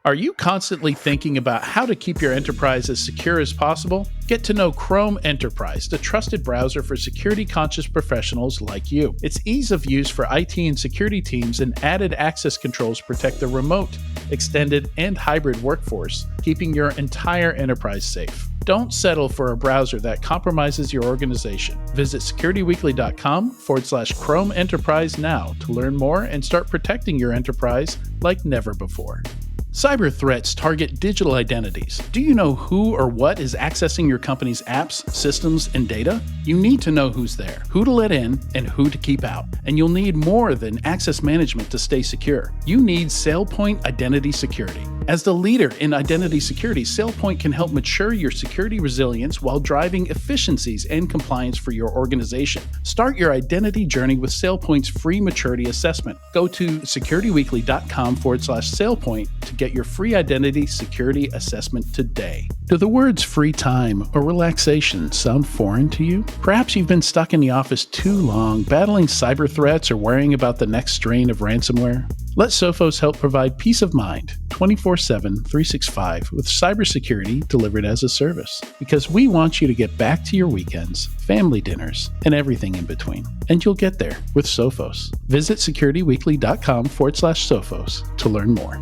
Are you constantly thinking about how to keep your enterprise as secure as possible? Get to know Chrome Enterprise, the trusted browser for security-conscious professionals like you. Its ease of use for IT and security teams and added access controls protect the remote, extended, and hybrid workforce, keeping your entire enterprise safe. Don't settle for a browser that compromises your organization. Visit securityweekly.com/Chrome Enterprise now to learn more and start protecting your enterprise like never before. Cyber threats target digital identities. Do you know who or what is accessing your company's apps, systems, and data? You need to know who's there, who to let in, and who to keep out. And you'll need more than access management to stay secure. You need SailPoint Identity Security. As the leader in identity security, SailPoint can help mature your security resilience while driving efficiencies and compliance for your organization. Start your identity journey with SailPoint's free maturity assessment. Go to securityweekly.com/SailPoint to get your free identity security assessment today. Do the words free time or relaxation sound foreign to you? Perhaps you've been stuck in the office too long, battling cyber threats or worrying about the next strain of ransomware. Let Sophos help provide peace of mind 24/7, 365 with cybersecurity delivered as a service. Because we want you to get back to your weekends, family dinners, and everything in between. And you'll get there with Sophos. Visit securityweekly.com/Sophos to learn more.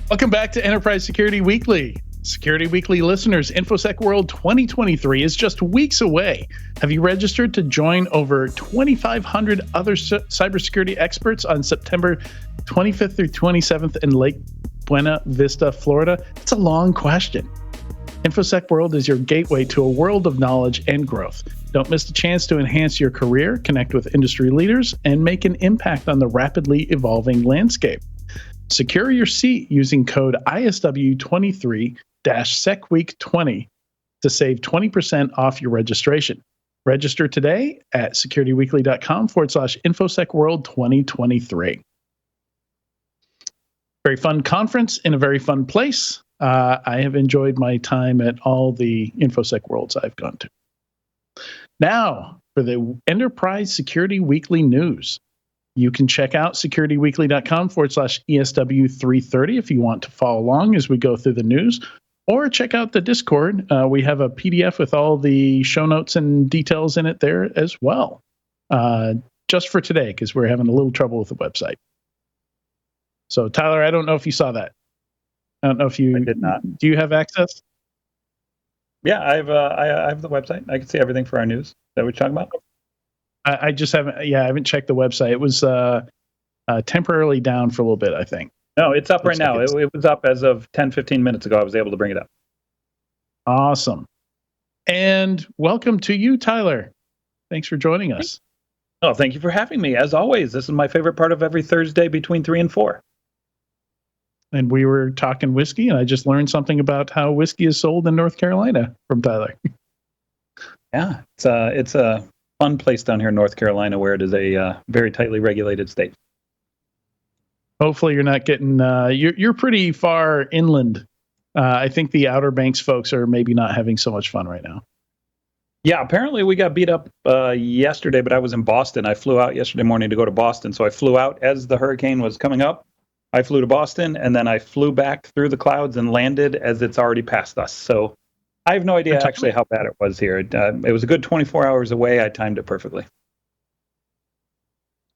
Welcome back to Enterprise Security Weekly. Security Weekly listeners, InfoSec World 2023 is just weeks away. Have you registered to join over 2,500 other cybersecurity experts on September 25th through 27th in Lake Buena Vista, Florida? It's a long question. InfoSec World is your gateway to a world of knowledge and growth. Don't miss the chance to enhance your career, connect with industry leaders, and make an impact on the rapidly evolving landscape. Secure your seat using code ISW23-SecWeek20 to save 20% off your registration. Register today at securityweekly.com/InfoSecWorld2023. Very fun conference in a very fun place. I have enjoyed my time at all the InfoSec Worlds I've gone to. Now, for the Enterprise Security Weekly news. You can check out securityweekly.com/ESW330 if you want to follow along as we go through the news, or check out the Discord. We have a PDF with all the show notes and details in it there as well, just for today, because we're having a little trouble with the website. So, Tyler, I don't know if you saw that. I don't know if you... I did not. Do you have access? Yeah, I have the website. I can see everything for our news that we're talking about. I just haven't. Yeah, I haven't checked the website. It was temporarily down for a little bit, I think. No, it's up right now. It was up as of 10-15 minutes ago. I was able to bring it up. Awesome. And welcome to you, Tyler. Thanks for joining us. Oh, thank you for having me. As always, this is my favorite part of every Thursday between 3 and 4. And we were talking whiskey, and I just learned something about how whiskey is sold in North Carolina from Tyler. Yeah, it's a fun place down here in North Carolina where it is a very tightly regulated state. Hopefully you're not getting, you're pretty far inland. I think the Outer Banks folks are maybe not having so much fun right now. Yeah, apparently we got beat up yesterday, but I was in Boston. I flew out yesterday morning to go to Boston. So I flew out as the hurricane was coming up. I flew to Boston, and then I flew back through the clouds and landed as it's already past us. So I have no idea actually how bad it was here. It was a good 24 hours away. I timed it perfectly.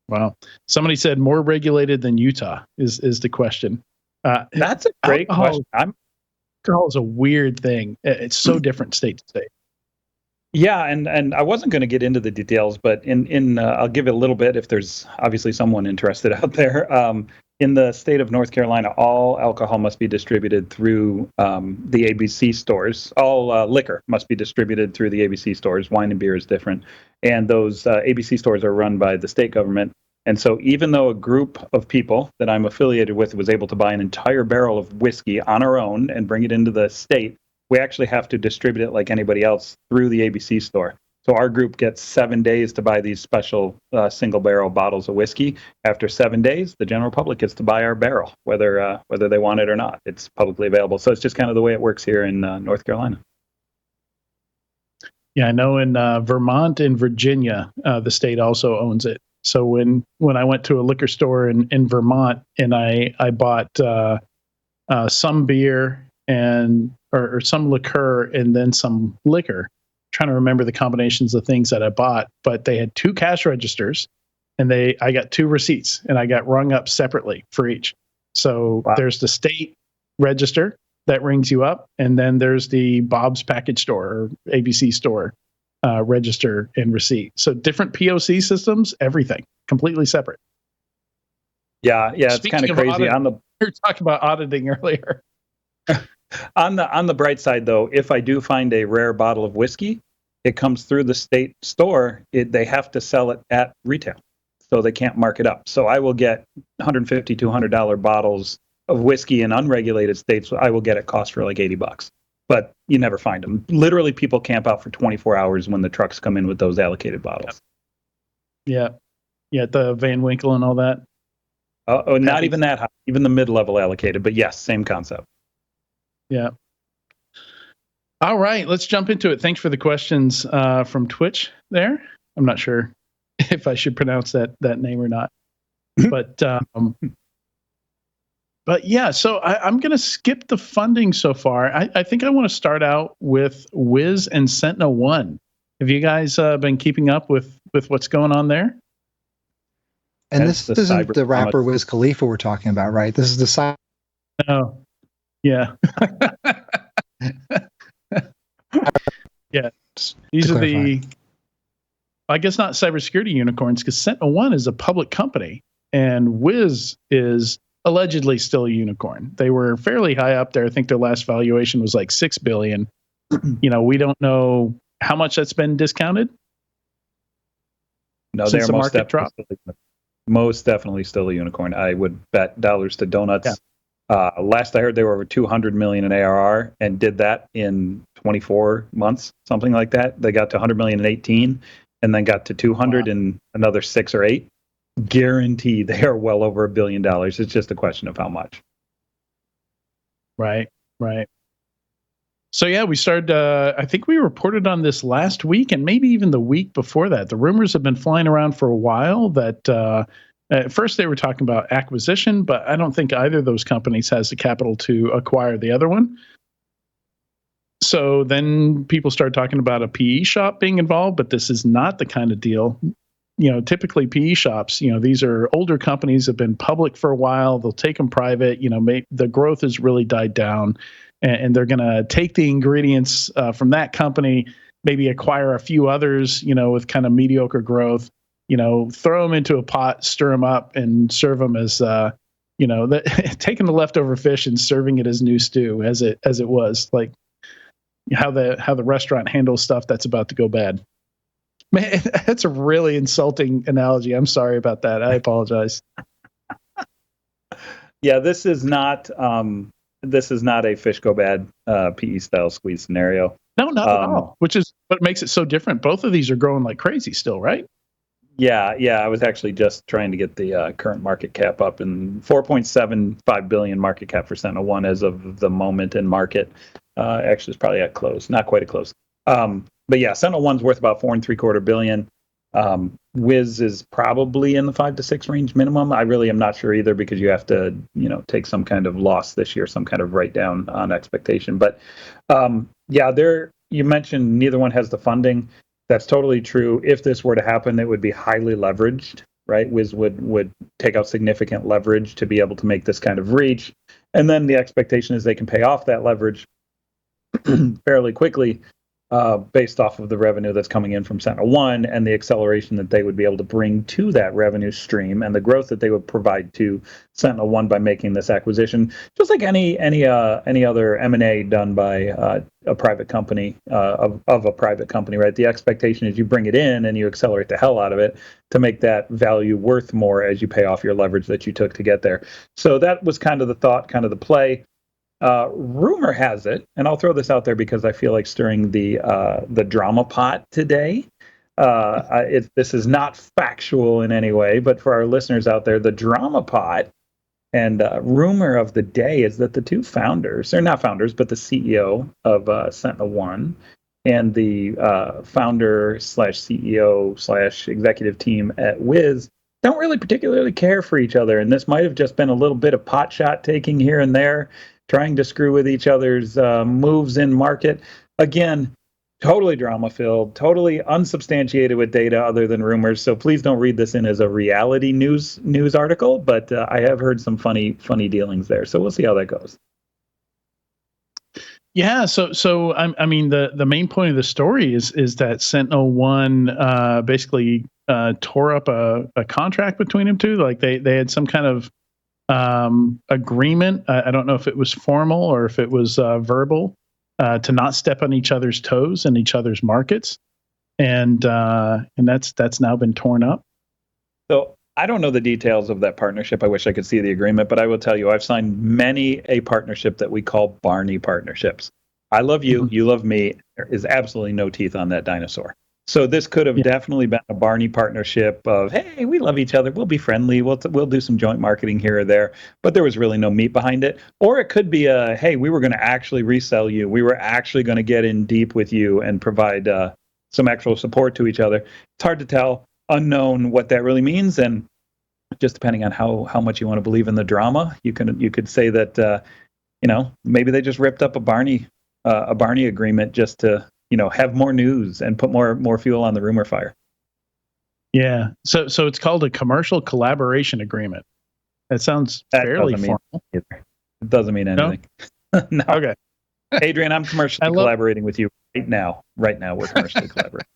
Wow. Somebody said more regulated than Utah is the question. That's a great question. Alcohol is a weird thing. It's so different state to state. Yeah, and I wasn't going to get into the details, but I'll give it a little bit if there's obviously someone interested out there. In the state of North Carolina, all alcohol must be distributed through the ABC stores. All liquor must be distributed through the ABC stores. Wine and beer is different. And those ABC stores are run by the state government. And so even though a group of people that I'm affiliated with was able to buy an entire barrel of whiskey on our own and bring it into the state, we actually have to distribute it like anybody else through the ABC store. So our group gets 7 days to buy these special single barrel bottles of whiskey. After 7 days, the general public gets to buy our barrel, whether they want it or not. It's publicly available. So it's just kind of the way it works here in North Carolina. Yeah, I know in Vermont and Virginia, the state also owns it. So when I went to a liquor store in Vermont and I bought some beer and or some liqueur and then some liquor, trying to remember the combinations of things that I bought, but they had 2 cash registers and I got 2 receipts and I got rung up separately for each. So there's the state register that rings you up, and then there's the Bob's Package Store or ABC store register and receipt. So different POC systems, everything completely separate. Yeah, it's kind of crazy. We were talking about auditing earlier. On the bright side, though, if I do find a rare bottle of whiskey, it comes through the state store. They have to sell it at retail, so they can't mark it up. So I will get $150, $200 bottles of whiskey in unregulated states. I will get at cost for like $80, but you never find them. Literally, people camp out for 24 hours when the trucks come in with those allocated bottles. Yeah, the Van Winkle and all that. Not even that high, even the mid-level allocated, but yes, same concept. Yeah. All right, let's jump into it. Thanks for the questions from Twitch there. I'm not sure if I should pronounce that name or not. But yeah, so I'm going to skip the funding so far. I think I want to start out with Wiz and SentinelOne. Have you guys been keeping up with what's going on there? And this isn't the rapper Wiz Khalifa we're talking about, right? This is the side. Oh, yeah. Yeah. These are the, I guess not cybersecurity unicorns, because SentinelOne is a public company and Wiz is allegedly still a unicorn. They were fairly high up there. I think their last valuation was like $6 billion. We don't know how much that's been discounted. No, they're most definitely still a unicorn. I would bet dollars to donuts. Yeah. Last I heard, they were over 200 million in ARR and did that in 24 months, something like that. They got to 100 million in 18 and then got to 200 in another 6 or 8. Guaranteed they are well over $1 billion. It's just a question of how much. Right. So yeah, we started, I think we reported on this last week and maybe even the week before that. The rumors have been flying around for a while that at first they were talking about acquisition, but I don't think either of those companies has the capital to acquire the other one. So then people started talking about a PE shop being involved, but this is not the kind of deal. Typically PE shops, these are older companies that have been public for a while. They'll take them private. The growth has really died down, and they're going to take the ingredients from that company, maybe acquire a few others, with kind of mediocre growth, throw them into a pot, stir them up, and serve them as, taking the leftover fish and serving it as new stew, as it was, like how the restaurant handles stuff that's about to go bad. Man, that's a really insulting analogy. I'm sorry about that. I apologize. Yeah, this is not a fish go bad PE style squeeze scenario. No, not at all. Which is what makes it so different. Both of these are growing like crazy still, right? Yeah. I was actually just trying to get the current market cap up, and 4.75 billion market cap for SentinelOne as of the moment in market. Actually, it's probably at close, not quite at close. But yeah, SentinelOne's worth about $4.75 billion. Wiz is probably in the 5 to 6 range minimum. I really am not sure either, because you have to, take some kind of loss this year, some kind of write down on expectation. But you mentioned neither one has the funding. That's totally true. If this were to happen, it would be highly leveraged, right? Wiz would take out significant leverage to be able to make this kind of reach. And then the expectation is they can pay off that leverage fairly quickly. Based off of the revenue that's coming in from SentinelOne and the acceleration that they would be able to bring to that revenue stream and the growth that they would provide to SentinelOne by making this acquisition, just like any other M&A done by a private company of a private company, right? The expectation is you bring it in and you accelerate the hell out of it to make that value worth more as you pay off your leverage that you took to get there. So that was kind of the thought, kind of the play. Rumor has it, and I'll throw this out there because I feel like stirring the drama pot today. This is not factual in any way, but for our listeners out there, the drama pot and rumor of the day is that the two founders, they're not founders, but the CEO of SentinelOne and the founder / CEO / executive team at Wiz don't really particularly care for each other. And this might have just been a little bit of pot shot taking here and there, trying to screw with each other's moves in market. Again, totally drama-filled, totally unsubstantiated with data other than rumors. So please don't read this in as a reality news article. But I have heard some funny dealings there. So we'll see how that goes. Yeah, so I mean the main point of the story is that SentinelOne basically tore up a contract between them two. Like they had some kind of agreement. I don't know if it was formal or if it was verbal to not step on each other's toes in each other's markets, and that's now been torn up. So I don't know the details of that partnership. I wish I could see the agreement, but I will tell you, I've signed many a partnership that we call Barney partnerships. I love you, you love me. There is absolutely no teeth on that dinosaur. So this could have definitely been a Barney partnership of, hey, we love each other, we'll be friendly, we'll do some joint marketing here or there, but there was really no meat behind it. Or it could be a, hey, we were going to actually resell you, we were actually going to get in deep with you and provide some actual support to each other. It's hard to tell, unknown what that really means, and just depending on how much you want to believe in the drama, you could say that maybe they just ripped up a Barney agreement just to have more news and put more fuel on the rumor fire. Yeah, so it's called a commercial collaboration agreement. That sounds fairly formal. It doesn't mean anything. No. Okay, Adrian, I'm commercially collaborating with you right now. Right now, we're commercially collaborating.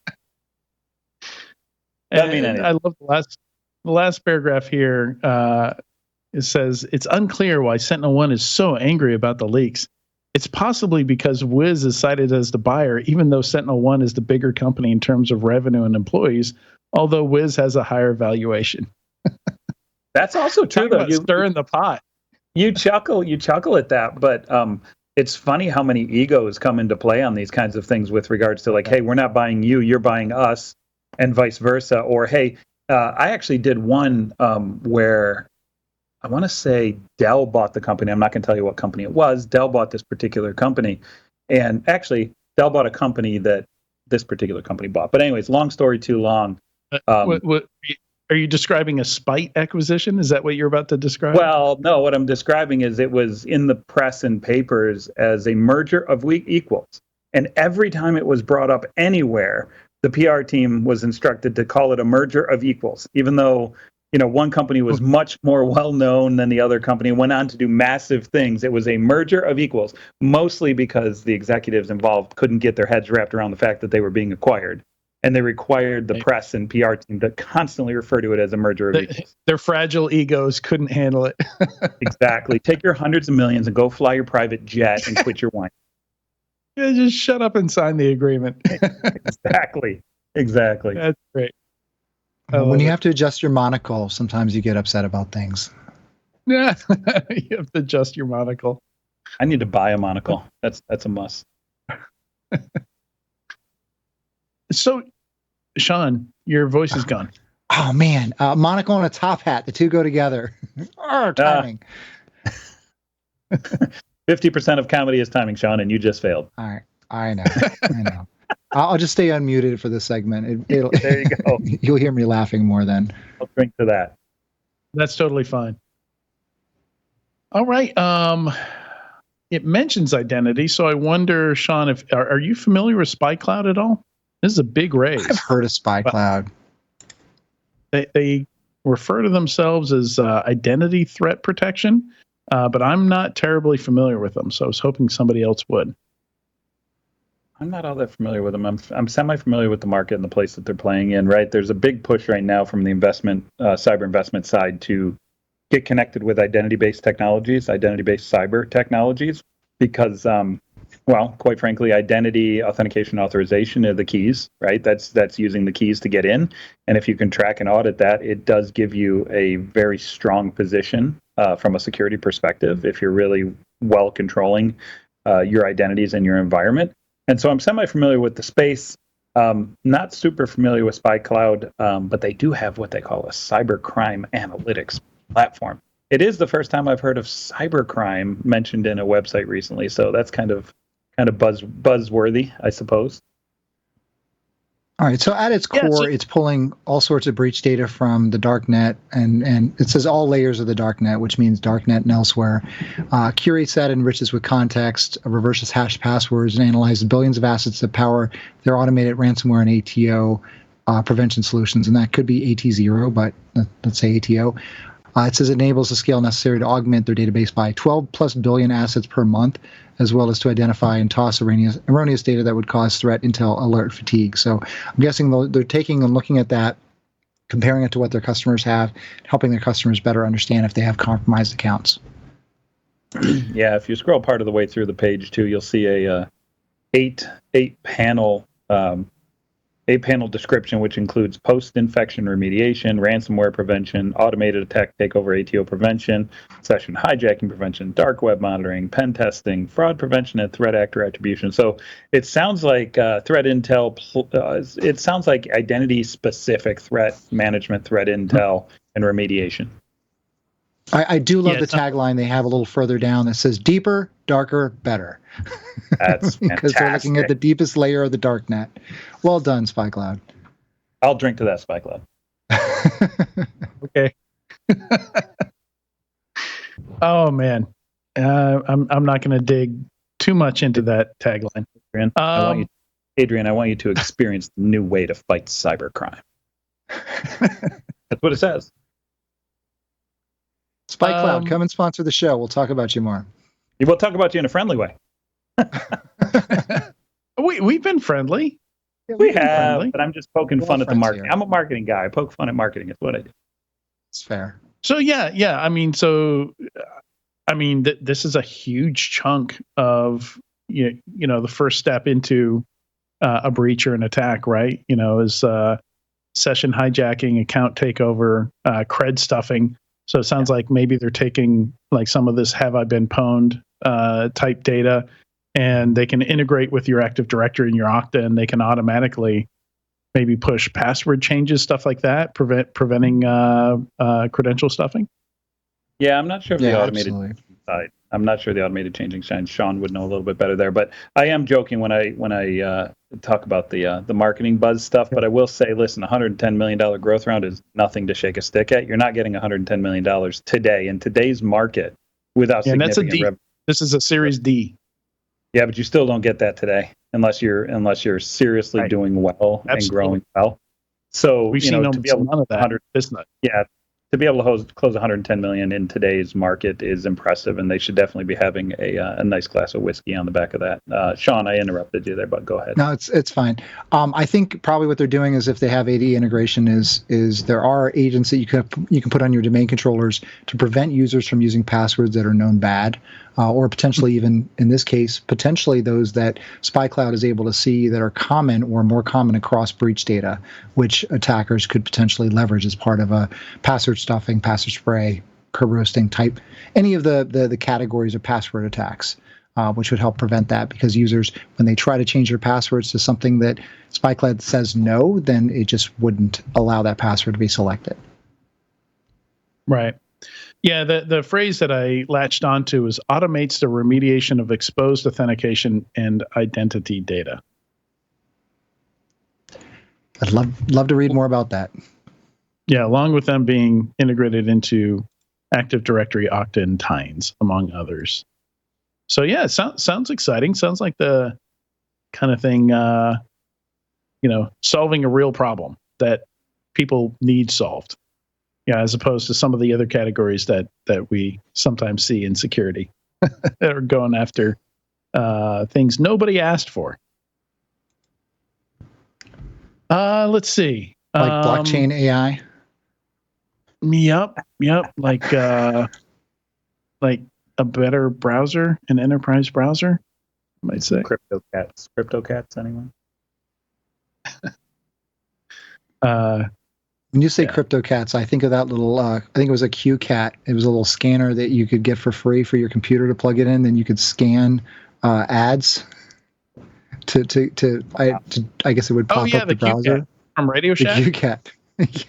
Doesn't mean anything. I love the last paragraph here. It says, it's unclear why SentinelOne is so angry about the leaks. It's possibly because Wiz is cited as the buyer, even though SentinelOne is the bigger company in terms of revenue and employees, although Wiz has a higher valuation. That's also true, though. You stirring the pot. You chuckle at that, but it's funny how many egos come into play on these kinds of things with regards to like, hey, we're not buying you, you're buying us, and vice versa. Or, hey, I actually did one where I want to say Dell bought the company. I'm not going to tell you what company it was. Dell bought this particular company. And actually, Dell bought a company that this particular company bought. But anyways, long story too long. What are you describing a spite acquisition? Is that what you're about to describe? Well, no, what I'm describing is it was in the press and papers as a merger of equals. And every time it was brought up anywhere, the PR team was instructed to call it a merger of equals, even though one company was much more well-known than the other company, went on to do massive things. It was a merger of equals, mostly because the executives involved couldn't get their heads wrapped around the fact that they were being acquired. And they required the press and PR team to constantly refer to it as a merger of equals. Their fragile egos couldn't handle it. Exactly. Take your hundreds of millions and go fly your private jet and quit your wine. Yeah, just shut up and sign the agreement. Exactly. That's great. When you have to adjust your monocle, sometimes you get upset about things. Yeah, you have to adjust your monocle. I need to buy a monocle. That's a must. So, Sean, your voice is gone. Oh man, monocle and a top hat—the two go together. Timing. 50% of comedy is timing, Sean, and you just failed. All right, I know. I'll just stay unmuted for this segment. There you go. You'll hear me laughing more then. I'll drink to that. That's totally fine. All right. It mentions identity, so I wonder, Sean, if are you familiar with SpyCloud at all? This is a big raise. I've heard of SpyCloud. They refer to themselves as identity threat protection, but I'm not terribly familiar with them, so I was hoping somebody else would. I'm not all that familiar with them. I'm semi-familiar with the market and the place that they're playing in, right? There's a big push right now from the cyber investment side to get connected with identity-based technologies, identity-based cyber technologies, because, quite frankly, identity, authentication, authorization are the keys, right? That's using the keys to get in. And if you can track and audit that, it does give you a very strong position from a security perspective if you're really well controlling your identities and your environment. And so I'm semi-familiar with the space, not super familiar with SpyCloud, but they do have what they call a cybercrime analytics platform. It is the first time I've heard of cybercrime mentioned in a website recently, so that's kind of buzzworthy, I suppose. All right, so at its core, it's pulling all sorts of breach data from the darknet, and it says all layers of the darknet, which means darknet and elsewhere. Curates that, enriches with context, reverses hashed passwords, and analyzes billions of assets that power their automated ransomware and ATO prevention solutions, and that could be AT0, but let's say ATO. It says it enables the scale necessary to augment their database by 12 plus billion assets per month, as well as to identify and toss erroneous data that would cause threat intel alert fatigue. So I'm guessing they're taking and looking at that, comparing it to what their customers have, helping their customers better understand if they have compromised accounts. Yeah, if you scroll part of the way through the page too, you'll see a eight panel description, which includes post-infection remediation, ransomware prevention, automated attack takeover ATO prevention, session hijacking prevention, dark web monitoring, pen testing, fraud prevention, and threat actor attribution. So it sounds like threat intel, it sounds like identity-specific threat management, threat intel, and remediation. I do love the tagline they have a little further down that says deeper, darker, better. That's because they're looking at the deepest layer of the darknet. Well done, SpyCloud. I'll drink to that, SpyCloud. Okay. Oh man, I'm not going to dig too much into that tagline. Adrian, I want you to experience the new way to fight cybercrime. That's what it says. SpyCloud, come and sponsor the show. We'll talk about you more. We'll talk about you in a friendly way. We've been friendly. Yeah, we have, friendly. But I'm just poking fun at the marketing. Here. I'm a marketing guy. I poke fun at marketing. It's what I do. It's fair. So yeah. This is a huge chunk of the first step into a breach or an attack, right? Is session hijacking, account takeover, cred stuffing. So it sounds like maybe they're taking like some of this "have I been pwned" type data, and they can integrate with your Active Directory and your Okta, and they can automatically maybe push password changes, stuff like that, preventing credential stuffing. Yeah, I'm not sure if the automated side. I'm not sure the automated changing side. Sean would know a little bit better there, but I am joking when I talk about the marketing buzz stuff. But I will say, listen, $110 million growth round is nothing to shake a stick at. You're not getting $110 million today in today's market without significant revenue. This is a Series D. Yeah, but you still don't get that today unless you're seriously doing well and growing well. So we've seen to be able none of that. Yeah. To be able to close 110 million in today's market is impressive, and they should definitely be having a nice glass of whiskey on the back of that. Sean, I interrupted you there, but go ahead. No, it's fine. I think probably what they're doing is if they have AD integration is there are agents that you can put on your domain controllers to prevent users from using passwords that are known bad, or potentially even in this case, potentially those that SpyCloud is able to see that are common or more common across breach data, which attackers could potentially leverage as part of a password stuffing, password spray, curb roasting type, any of the categories of password attacks, which would help prevent that, because users, when they try to change their passwords to something that SpyCloud says no, then it just wouldn't allow that password to be selected. Right. Yeah, the phrase that I latched onto is automates the remediation of exposed authentication and identity data. I'd love to read more about that. Yeah, along with them being integrated into Active Directory, Okta, and Tines, among others. So yeah, sounds exciting. Sounds like the kind of thing, solving a real problem that people need solved. Yeah, as opposed to some of the other categories that we sometimes see in security that are going after things nobody asked for. Let's see. Like blockchain AI? Yep. Like a better browser, an enterprise browser, I might say. Crypto cats, anyone? When you say crypto cats, I think of that little, I think it was a QCat. It was a little scanner that you could get for free for your computer to plug it in. Then you could scan ads I guess it would pop up the browser. QCat from Radio Shack? The QCat.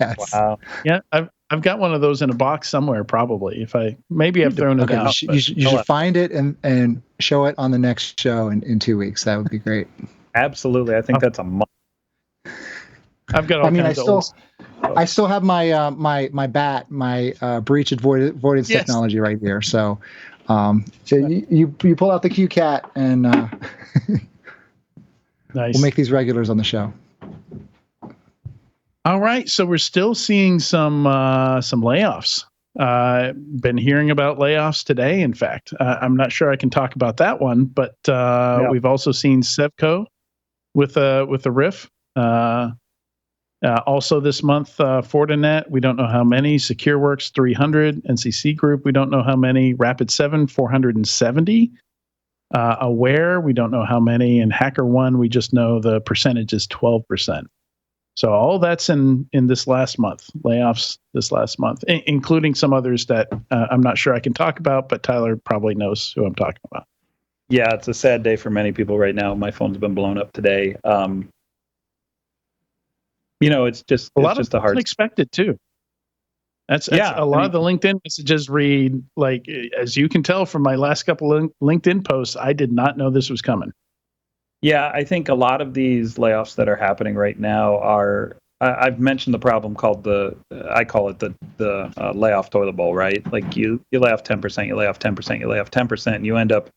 Yes. Wow. Yeah, I've got one of those in a box somewhere, probably. Maybe I've thrown it out. You should find it and show it on the next show in 2 weeks. That would be great. Absolutely. I think that's a must. I've got all I mean, kinds of old. I still have my my bat, my breach avoidance Yes. technology right here. So, so you pull out the QCat and Nice. we'll make these regulars on the show. All right, so we're still seeing some layoffs. Been hearing about layoffs today. In fact, I'm not sure I can talk about that one, but we've also seen Sevco with a RIF. Also this month, Fortinet, we don't know how many. SecureWorks 300, NCC Group, we don't know how many. Rapid7 470. Aware, we don't know how many, and HackerOne, we just know the percentage is 12%. So all that's in this last month, layoffs this last month, including some others that I'm not sure I can talk about, but Tyler probably knows who I'm talking about. Yeah, it's a sad day for many people right now. My phone's been blown up today. It's just a hard. Unexpected too. That's a lot of the LinkedIn messages read like, as you can tell from my last couple of LinkedIn posts, I did not know this was coming. Yeah, I think a lot of these layoffs that are happening right now are. I've mentioned the problem called I call it the layoff toilet bowl, right? Like you lay off 10%, you lay off 10%, you lay off 10%, and you end up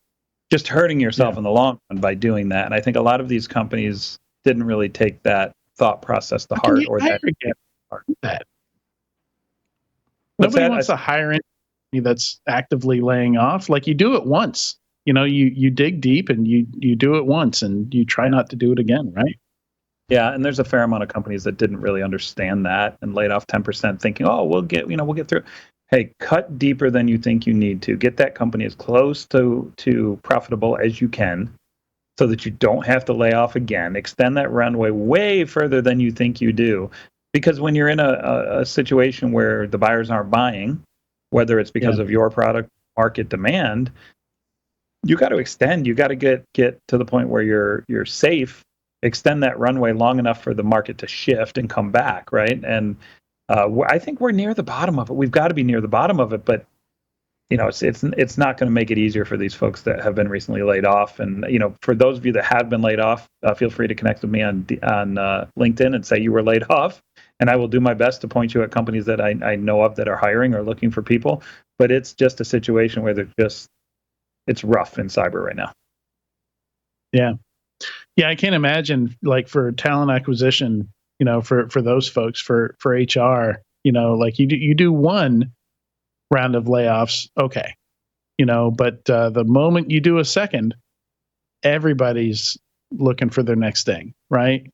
just hurting yourself in the long run by doing that. And I think a lot of these companies didn't really take that thought process to heart, or that. Nobody wants to hire anybody that's actively laying off. Like, you do it once, you dig deep and you do it once and you try not to do it again, right? Yeah, and there's a fair amount of companies that didn't really understand that and laid off 10%, thinking, "Oh, we'll get through." Hey, cut deeper than you think you need to. Get that company as close to profitable as you can, so that you don't have to lay off again. Extend that runway way further than you think you do. Because when you're in a situation where the buyers aren't buying, whether it's because of your product, market demand, you got to extend. You got to get to the point where you're safe. Extend that runway long enough for the market to shift and come back, right? And I think we're near the bottom of it. We've got to be near the bottom of it, but it's not going to make it easier for these folks that have been recently laid off. And for those of you that have been laid off, feel free to connect with me on LinkedIn and say you were laid off, and I will do my best to point you at companies that I know of that are hiring or looking for people. But it's just a situation where it's rough in cyber right now. Yeah, I can't imagine, like, for talent acquisition, for those folks, for HR, like you do one round of layoffs, okay, but the moment you do a second, everybody's looking for their next thing, right?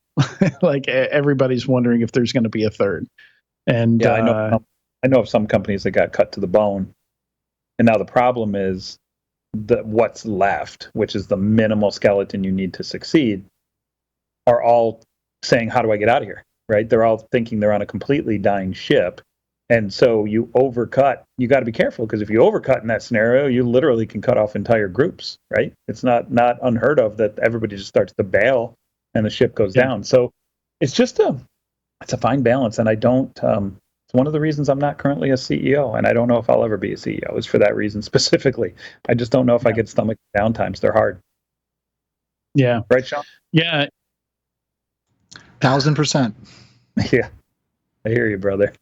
Like, everybody's wondering if there's going to be a third. And I know of some companies that got cut to the bone, and now the problem is what's left, which is the minimal skeleton you need to succeed, are all saying, "How do I get out of here?" Right? They're all thinking they're on a completely dying ship. And so you overcut. You got to be careful, because if you overcut in that scenario, you literally can cut off entire groups, right? It's not unheard of that everybody just starts to bail and the ship goes down. So it's a fine balance. And I don't, it's one of the reasons I'm not currently a CEO, and I don't know if I'll ever be a CEO, is for that reason specifically. I just don't know if I could stomach downtimes. They're hard. Yeah. Right, Sean? Yeah. 1,000%. Yeah. I hear you, brother.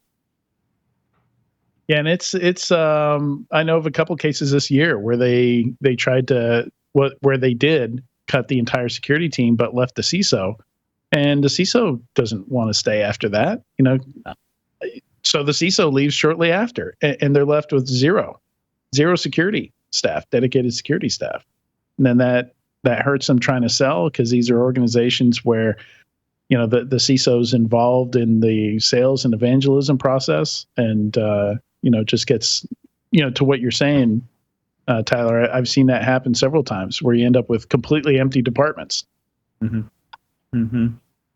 Yeah, and it's I know of a couple cases this year where they tried to where they did cut the entire security team but left the CISO, and the CISO doesn't want to stay after that, so the CISO leaves shortly after, and they're left with zero security staff, dedicated security staff, and then that hurts them trying to sell, because these are organizations where the CISO's involved in the sales and evangelism process, and just gets, to what you're saying, Tyler. I've seen that happen several times, where you end up with completely empty departments. Mm-hmm. Mm-hmm.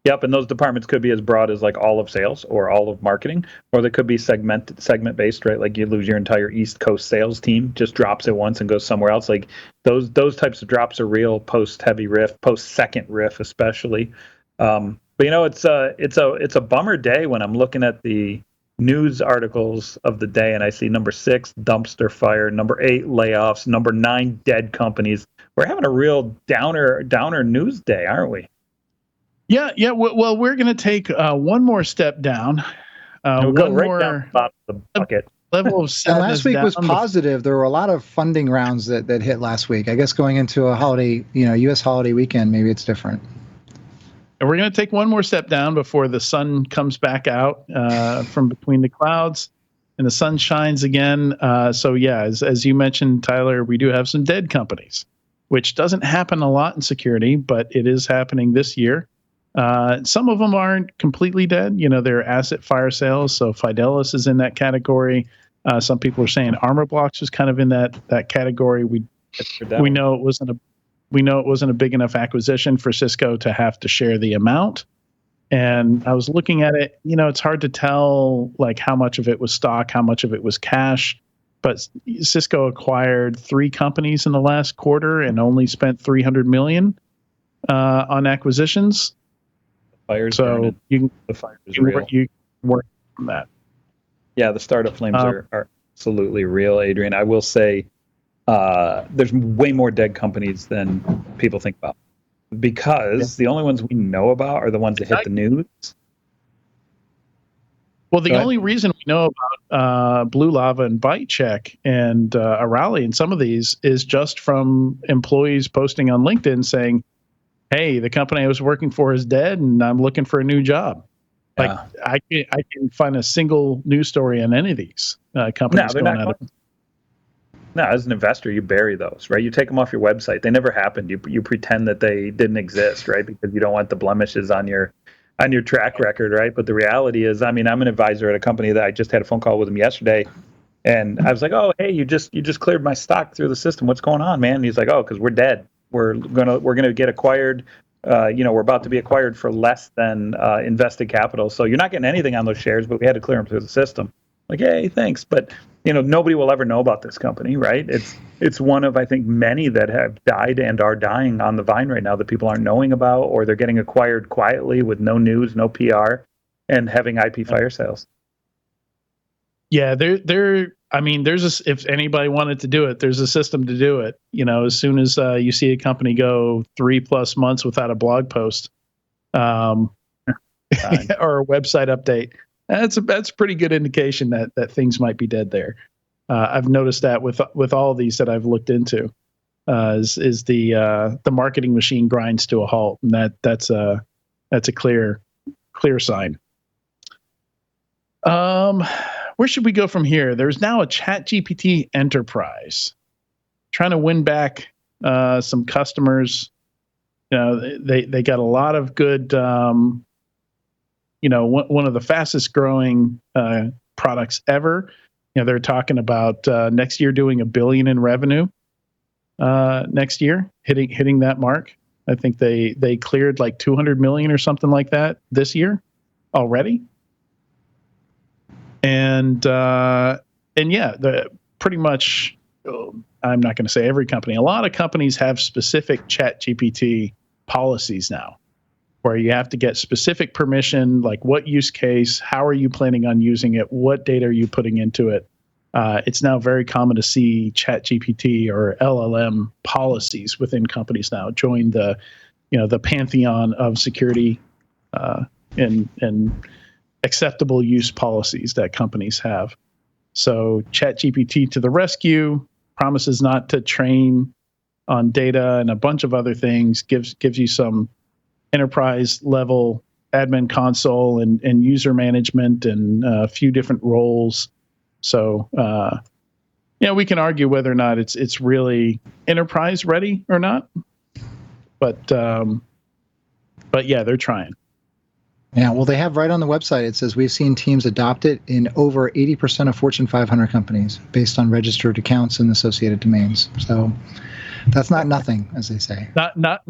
Yep, and those departments could be as broad as like all of sales or all of marketing, or they could be segment based, right? Like you lose your entire East Coast sales team, just drops at once and goes somewhere else. Like those types of drops are real post heavy riff, post second riff especially. But it's a bummer day when I'm looking at the news articles of the day and I see number 6 dumpster fire, number 8 layoffs, number 9 dead companies. We're having a real downer news day, aren't we? Yeah. Well, we're going to take one more step down. We'll go right down the bottom of the bucket. Level of sadness. And last week was positive. There were a lot of funding rounds that hit last week. I guess going into a holiday, U.S. holiday weekend, maybe it's different. And we're going to take one more step down before the sun comes back out from between the clouds and the sun shines again. So yeah, as you mentioned, Tyler, we do have some dead companies, which doesn't happen a lot in security, but it is happening this year. Some of them aren't completely dead. They're asset fire sales. So Fidelis is in that category. Some people are saying Armor Blocks is kind of in that category. We know it wasn't a big enough acquisition for Cisco to have to share the amount. And I was looking at it. It's hard to tell like how much of it was stock, how much of it was cash. But Cisco acquired 3 companies in the last quarter and only spent $300 million on acquisitions. The fire is real. You work on that. Yeah, the startup flames are absolutely real, Adrian. I will say there's way more dead companies than people think about, because the only ones we know about are the ones that hit the news. Well, the only reason we know about Blue Lava and ByteCheck and Arali and some of these is just from employees posting on LinkedIn saying, hey, the company I was working for is dead and I'm looking for a new job. Like I can find a single news story on any of these companies going out of. No, as an investor, you bury those, right? You take them off your website. They never happened. You pretend that they didn't exist, right? Because you don't want the blemishes on your track record, right? But the reality is, I'm an advisor at a company that I just had a phone call with them yesterday, and I was like, oh, hey, you just cleared my stock through the system. What's going on, man? And he's like, oh, because we're dead. We're gonna get acquired. We're about to be acquired for less than invested capital. So you're not getting anything on those shares, but we had to clear them through the system. Like, hey, thanks, but nobody will ever know about this company, right? It's one of, I think, many that have died and are dying on the vine right now that people aren't knowing about, or they're getting acquired quietly with no news, no PR, and having IP fire sales. Yeah, if anybody wanted to do it, there's a system to do it. As soon as you see a company go 3+ months without a blog post, or a website update, that's a pretty good indication that things might be dead there. I've noticed that with all of these that I've looked into, is the marketing machine grinds to a halt, and that's a clear sign. Where should we go from here? There's now a ChatGPT Enterprise trying to win back some customers. They got a lot of good. One of the fastest growing products ever. They're talking about next year doing $1 billion in revenue. Next year, hitting that mark. I think they cleared like 200 million or something like that this year already. And pretty much. I'm not going to say every company. A lot of companies have specific ChatGPT policies now, where you have to get specific permission, like what use case, how are you planning on using it, what data are you putting into it. It's now very common to see ChatGPT or LLM policies within companies now join the pantheon of security and acceptable use policies that companies have. So ChatGPT to the rescue, promises not to train on data and a bunch of other things, gives you some enterprise level admin console and user management and a few different roles. So we can argue whether or not it's really enterprise ready or not, but yeah, they're trying. Yeah, well, they have right on the website, it says we've seen teams adopt it in over 80% of Fortune 500 companies based on registered accounts and associated domains. So that's not nothing, as they say. Not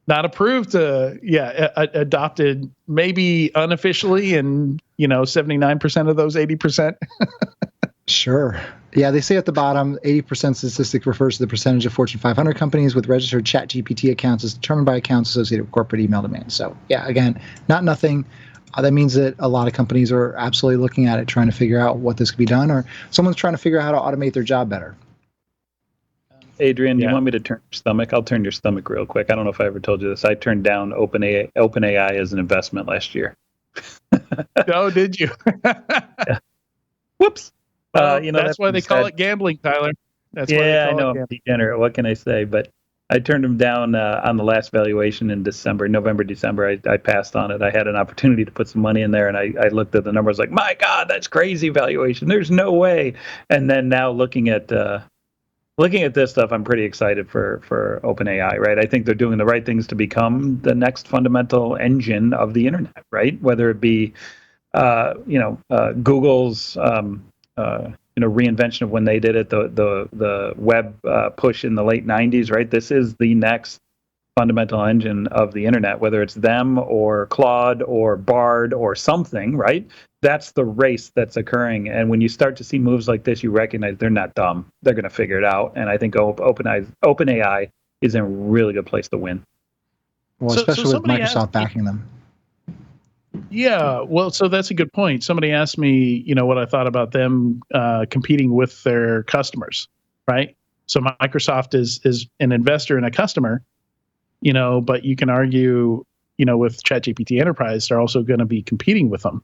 approved. Adopted maybe unofficially, and 79% of those 80%. Sure. Yeah, they say at the bottom, 80% statistic refers to the percentage of Fortune 500 companies with registered ChatGPT accounts as determined by accounts associated with corporate email domains. So, yeah, again, not nothing. That means that a lot of companies are absolutely looking at it, trying to figure out what this could be done, or someone's trying to figure out how to automate their job better. Adrian, do Yeah. you want me to turn your stomach? I'll turn your stomach real quick. I don't know if I ever told you this. I turned down OpenAI as an investment last year. Oh, did you? Yeah. Whoops. Well, that's why they call it gambling, Tyler. That's why they Yeah, I call know it I'm gambling. degenerate. What can I say? But I turned him down on the last valuation in November, December. I passed on it. I had an opportunity to put some money in there, and I looked at the numbers like, my God, that's crazy valuation. There's no way. And then now looking at this stuff, I'm pretty excited for OpenAI, right? I think they're doing the right things to become the next fundamental engine of the internet, right? Whether it be Google's reinvention of when they did it, the web push in the late 90s, right? This is the next fundamental engine of the internet, whether it's them or Claude or Bard or something, right? That's the race that's occurring. And when you start to see moves like this, you recognize they're not dumb. They're going to figure it out. And I think OpenAI is in a really good place to win. Well, especially with Microsoft backing them. Yeah, well, so that's a good point. Somebody asked me, what I thought about them competing with their customers, right? So Microsoft is an investor and a customer, but you can argue, with ChatGPT Enterprise, they're also going to be competing with them.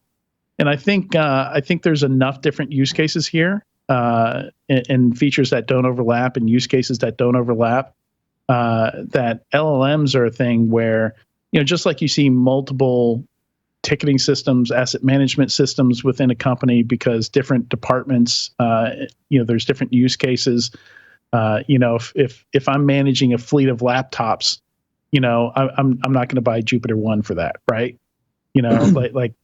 And I think there's enough different use cases here and features that don't overlap and use cases that don't overlap that LLMs are a thing where, just like you see multiple ticketing systems, asset management systems within a company because different departments, there's different use cases. If I'm managing a fleet of laptops, I'm not going to buy Jupyter One for that, right? like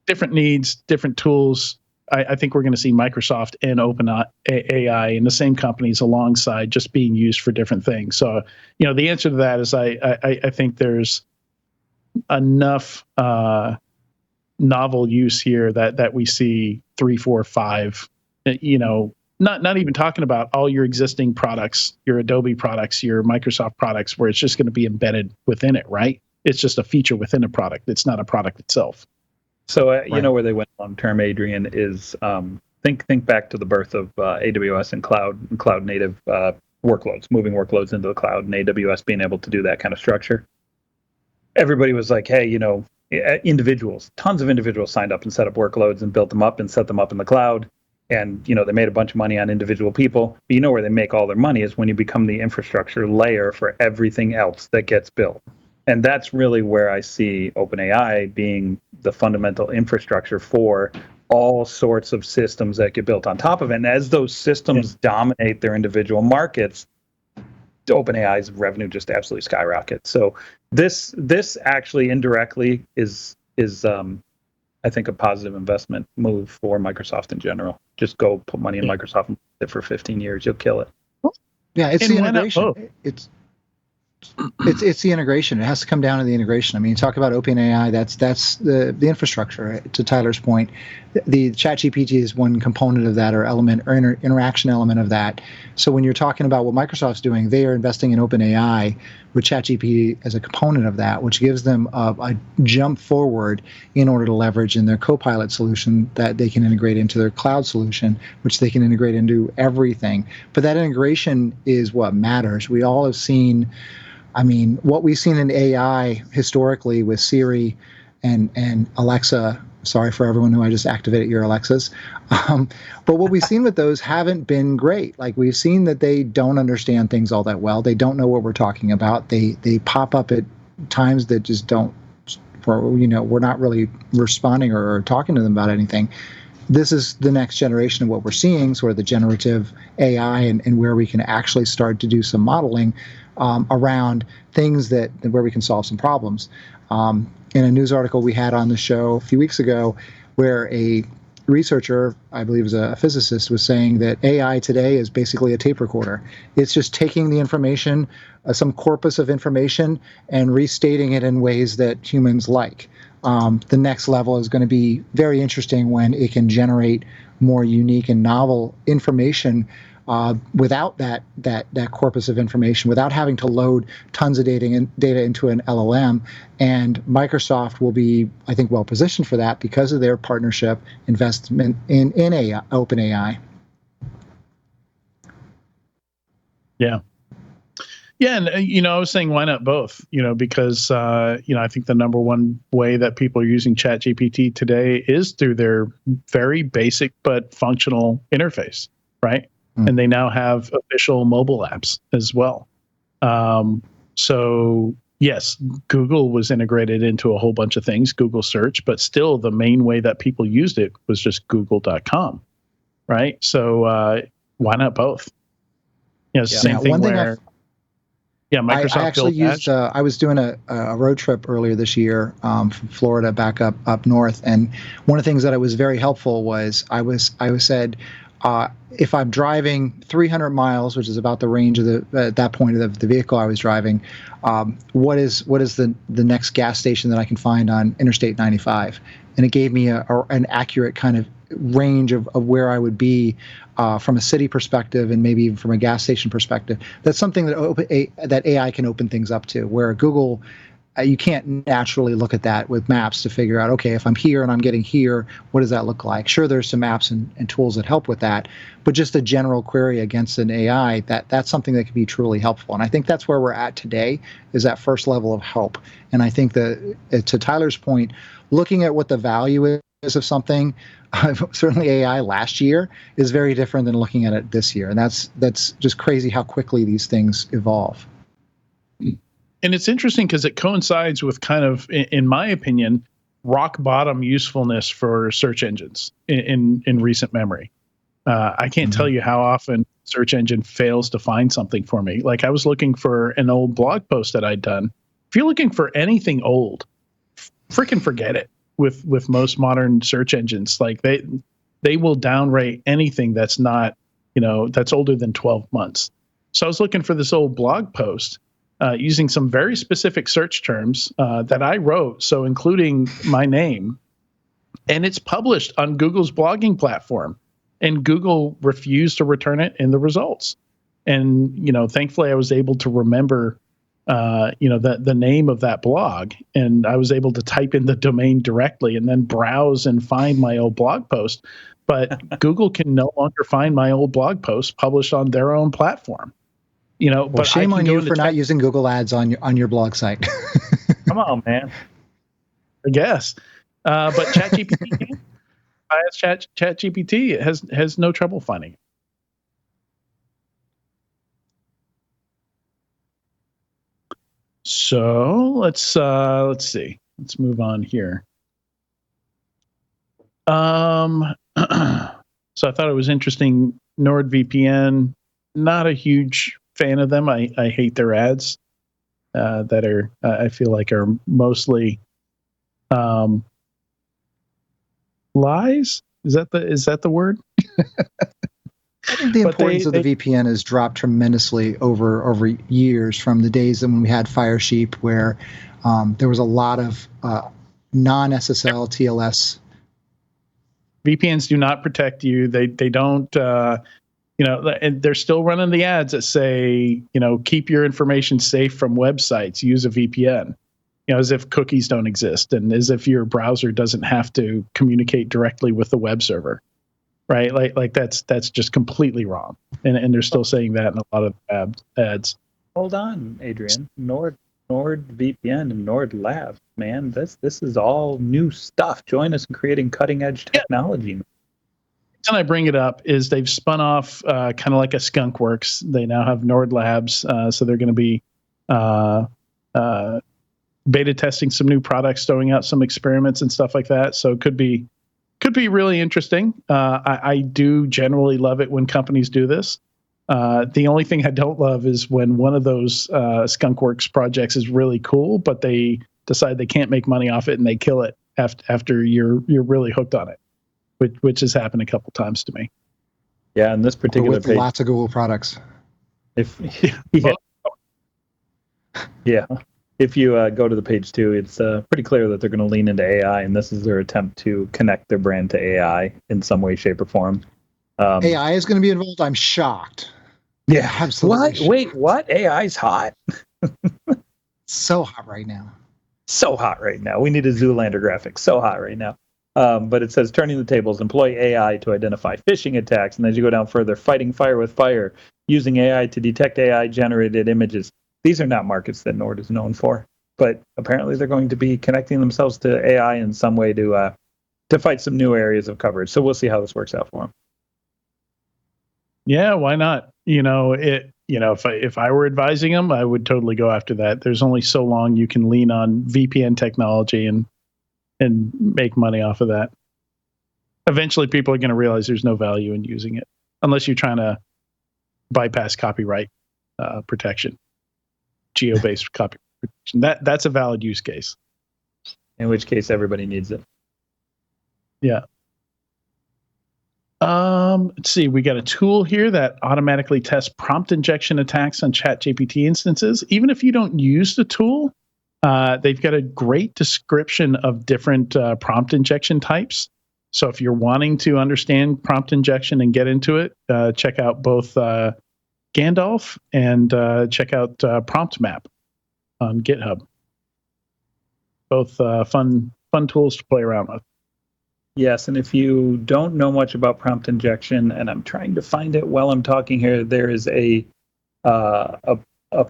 different needs, different tools. I think we're going to see Microsoft and OpenAI in the same companies alongside, just being used for different things. So, the answer to that is I think there's enough novel use here that we see 3, 4, 5. Not even talking about all your existing products, your Adobe products, your Microsoft products, where it's just going to be embedded within it, right? It's just a feature within a product. It's not a product itself. So where they went long term, Adrian, is think back to the birth of AWS and cloud native workloads, moving workloads into the cloud, and AWS being able to do that kind of structure. Everybody was like, hey, individuals, tons of individuals signed up and set up workloads and built them up and set them up in the cloud. And, they made a bunch of money on individual people. But where they make all their money is when you become the infrastructure layer for everything else that gets built. And that's really where I see OpenAI being the fundamental infrastructure for all sorts of systems that get built on top of it. And as those systems dominate their individual markets, OpenAI's revenue just absolutely skyrockets. So this actually indirectly is I think a positive investment move for Microsoft in general. Just go put money in Microsoft for 15 years, you'll kill it. Yeah, it's the integration. It's the integration. It has to come down to the integration. I mean, talk about OpenAI. That's the infrastructure. Right? To Tyler's point, the ChatGPT is one component of that, or element, or interaction element of that. So when you're talking about what Microsoft's doing, they are investing in OpenAI with ChatGPT as a component of that, which gives them a jump forward in order to leverage in their Copilot solution that they can integrate into their cloud solution, which they can integrate into everything. But that integration is what matters. We all have seen. I mean, what we've seen in AI historically with Siri and Alexa. Sorry for everyone who I just activated your Alexas. But what we've seen with those haven't been great. Like, we've seen that they don't understand things all that well. They don't know what we're talking about. They pop up at times that just don't, we're not really responding or talking to them about anything. This is the next generation of what we're seeing, sort of the generative AI and where we can actually start to do some modeling around things where we can solve some problems. In a news article we had on the show a few weeks ago, where a researcher, I believe it was a physicist, was saying that AI today is basically a tape recorder. It's just taking the information, some corpus of information, and restating it in ways that humans like. The next level is going to be very interesting when it can generate more unique and novel information without that corpus of information, without having to load tons of data into an LLM. And Microsoft will be, I think, well positioned for that because of their partnership investment in AI, OpenAI. Yeah. Yeah, and I was saying why not both? Because I think the number one way that people are using ChatGPT today is through their very basic but functional interface, right? And they now have official mobile apps as well. So yes, Google was integrated into a whole bunch of things, Google search, but still the main way that people used it was just google.com, right? So why not both? Same thing where... Yeah, Microsoft. I actually used. I was doing a road trip earlier this year from Florida back up north, and one of the things that was very helpful was I said, if I'm driving 300 miles, which is about the range of at that point of the vehicle I was driving, what is the next gas station that I can find on Interstate 95? And it gave me an accurate kind of range of where I would be from a city perspective and maybe even from a gas station perspective. That's something that AI can open things up to, where Google, you can't naturally look at that with maps to figure out, okay, if I'm here and I'm getting here, what does that look like? Sure, there's some apps and tools that help with that, but just a general query against an AI, that's something that can be truly helpful. And I think that's where we're at today, is that first level of help. And I think that, to Tyler's point, looking at what the value is of something, certainly AI last year is very different than looking at it this year. And that's just crazy how quickly these things evolve. And it's interesting because it coincides with kind of, in my opinion, rock bottom usefulness for search engines in recent memory. I can't tell you how often search engine fails to find something for me. Like, I was looking for an old blog post that I'd done. If you're looking for anything old, freaking forget it. With most modern search engines, like they will downrate anything that's not, that's older than 12 months. So I was looking for this old blog post using some very specific search terms that I wrote, so including my name, and it's published on Google's blogging platform, and Google refused to return it in the results. And thankfully I was able to remember the name of that blog, and I was able to type in the domain directly and then browse and find my old blog post. But Google can no longer find my old blog post published on their own platform. Well, but shame on you for not using Google Ads on your blog site. Come on, man. I guess. But ChatGPT, I asked ChatGPT, it has no trouble finding it. So let's see. Let's move on here. So I thought it was interesting. NordVPN, not a huge fan of them. I hate their ads that are I feel like are mostly lies. Is that the word? I think the importance of the VPN has dropped tremendously over years, from the days when we had Firesheep, where there was a lot of non-SSL TLS. VPNs do not protect you. They don't. And they're still running the ads that say, keep your information safe from websites. Use a VPN. As if cookies don't exist, and as if your browser doesn't have to communicate directly with the web server. Right, like that's just completely wrong, and they're still saying that in a lot of ads. Hold on, Adrian. NordVPN and NordLabs, man. This is all new stuff. Join us in creating cutting edge technology. Yeah. The reason I bring it up is they've spun off kind of like a skunkworks. They now have NordLabs, so they're going to be beta testing some new products, throwing out some experiments and stuff like that. So it could be really interesting. I do generally love it when companies do this. The only thing I don't love is when one of those skunkworks projects is really cool, but they decide they can't make money off it and they kill it after you're really hooked on it, which has happened a couple times to me. Yeah, and this particular with page, lots of Google products. If you go to the page too, it's pretty clear that they're going to lean into AI, and this is their attempt to connect their brand to AI in some way, shape, or form. AI is going to be involved. I'm shocked. Yeah, absolutely. What? Wait, what? AI's hot. So hot right now. So hot right now. We need a Zoolander graphic. So hot right now. But it says turning the tables, employ AI to identify phishing attacks. And as you go down further, fighting fire with fire, using AI to detect AI-generated images. These are not markets that Nord is known for. But apparently they're going to be connecting themselves to AI in some way to fight some new areas of coverage. So we'll see how this works out for them. Yeah, why not? If I were advising them, I would totally go after that. There's only so long you can lean on VPN technology and make money off of that. Eventually, people are going to realize there's no value in using it unless you're trying to bypass copyright protection, geo-based copyright protection. That's a valid use case. In which case, everybody needs it. Yeah. Let's see. We got a tool here that automatically tests prompt injection attacks on ChatGPT instances. Even if you don't use the tool, they've got a great description of different prompt injection types. So if you're wanting to understand prompt injection and get into it, check out both Gandalf and check out PromptMap on GitHub. Both fun tools to play around with. Yes, and if you don't know much about prompt injection, and I'm trying to find it while I'm talking here, there is a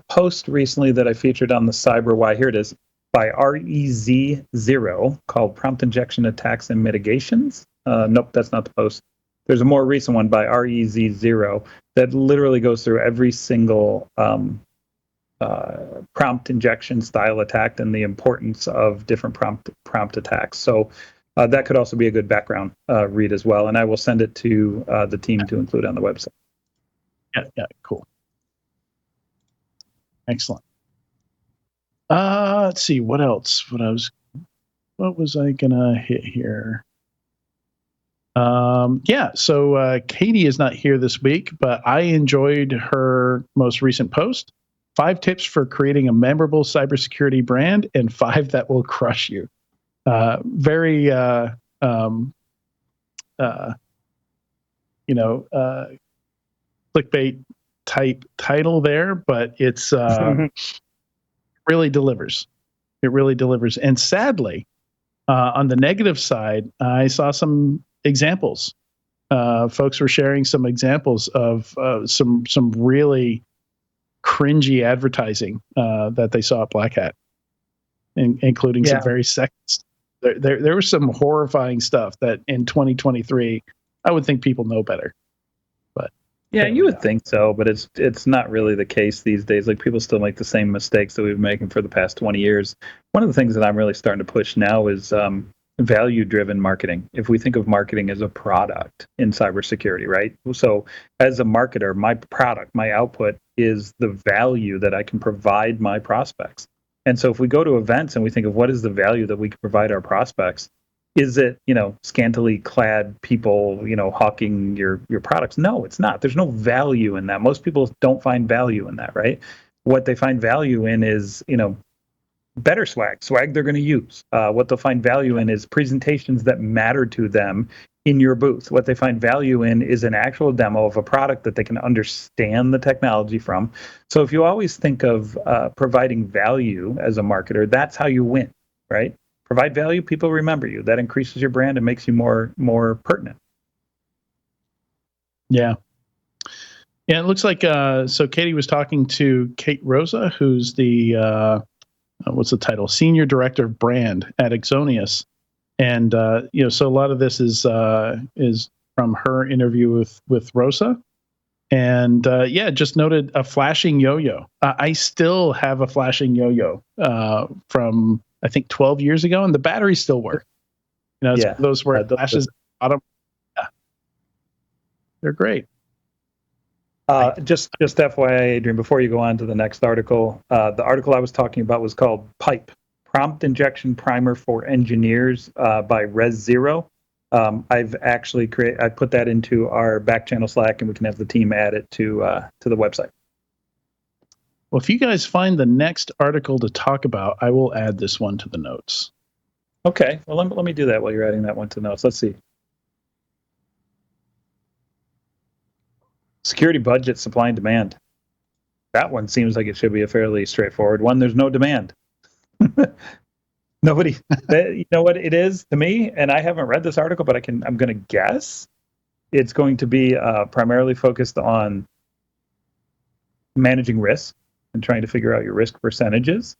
post recently that I featured on the CyberWhy. Here it is, by REZ0, called Prompt Injection Attacks and Mitigations. Nope, that's not the post. There's a more recent one by REZ0 that literally goes through every single prompt injection style attack and the importance of different prompt attacks. So that could also be a good background read as well. And I will send it to the team to include on the website. Yeah, cool. Excellent. Let's see, what else? What was I gonna hit here? So Katie is not here this week, but I enjoyed her most recent post. 5 tips for creating a memorable cybersecurity brand and 5 that will crush you. Very clickbait type title there, but it's really delivers. It really delivers. And sadly, on the negative side, I saw some examples. Folks were sharing some examples of some really cringy advertising that they saw at Black Hat, including some very sexist. There was some horrifying stuff that in 2023, I would think people know better. But yeah, you would think so, but it's not really the case these days. Like, people still make the same mistakes that we've been making for the past 20 years. One of the things that I'm really starting to push now is value-driven marketing. If we think of marketing as a product in cybersecurity, right? So as a marketer, my product, my output is the value that I can provide my prospects. And so if we go to events and we think of what is the value that we can provide our prospects, is it, scantily clad people, hawking your products? No, it's not. There's no value in that. Most people don't find value in that, right? What they find value in is, better swag they're going to use. What they'll find value in is presentations that matter to them in your booth. What they find value in is an actual demo of a product that they can understand the technology from. So if you always think of providing value as a marketer, that's how you win, right? Provide value, people remember you. That increases your brand and makes you more pertinent. Yeah. Yeah, it looks like so Katie was talking to Kate Rosa, who's the what's the title? Senior Director of Brand at Exonius. And so a lot of this is from her interview with Rosa. And just noted a flashing yo-yo. I still have a flashing yo-yo from I think 12 years ago, and the batteries still work. Those where it flashes at the bottom. Yeah. They're great. Just FYI, Adrian, before you go on to the next article, the article I was talking about was called Pipe, Prompt Injection Primer for Engineers by Res0. I've actually I put that into our back channel Slack, and we can have the team add it to the website. Well, if you guys find the next article to talk about, I will add this one to the notes. Okay. Well, let me do that while you're adding that one to the notes. Let's see. Security budget, supply and demand. That one seems like it should be a fairly straightforward one. There's no demand. Nobody, you know what it is to me, and I haven't read this article, but I'm going to guess it's going to be primarily focused on managing risk and trying to figure out your risk percentages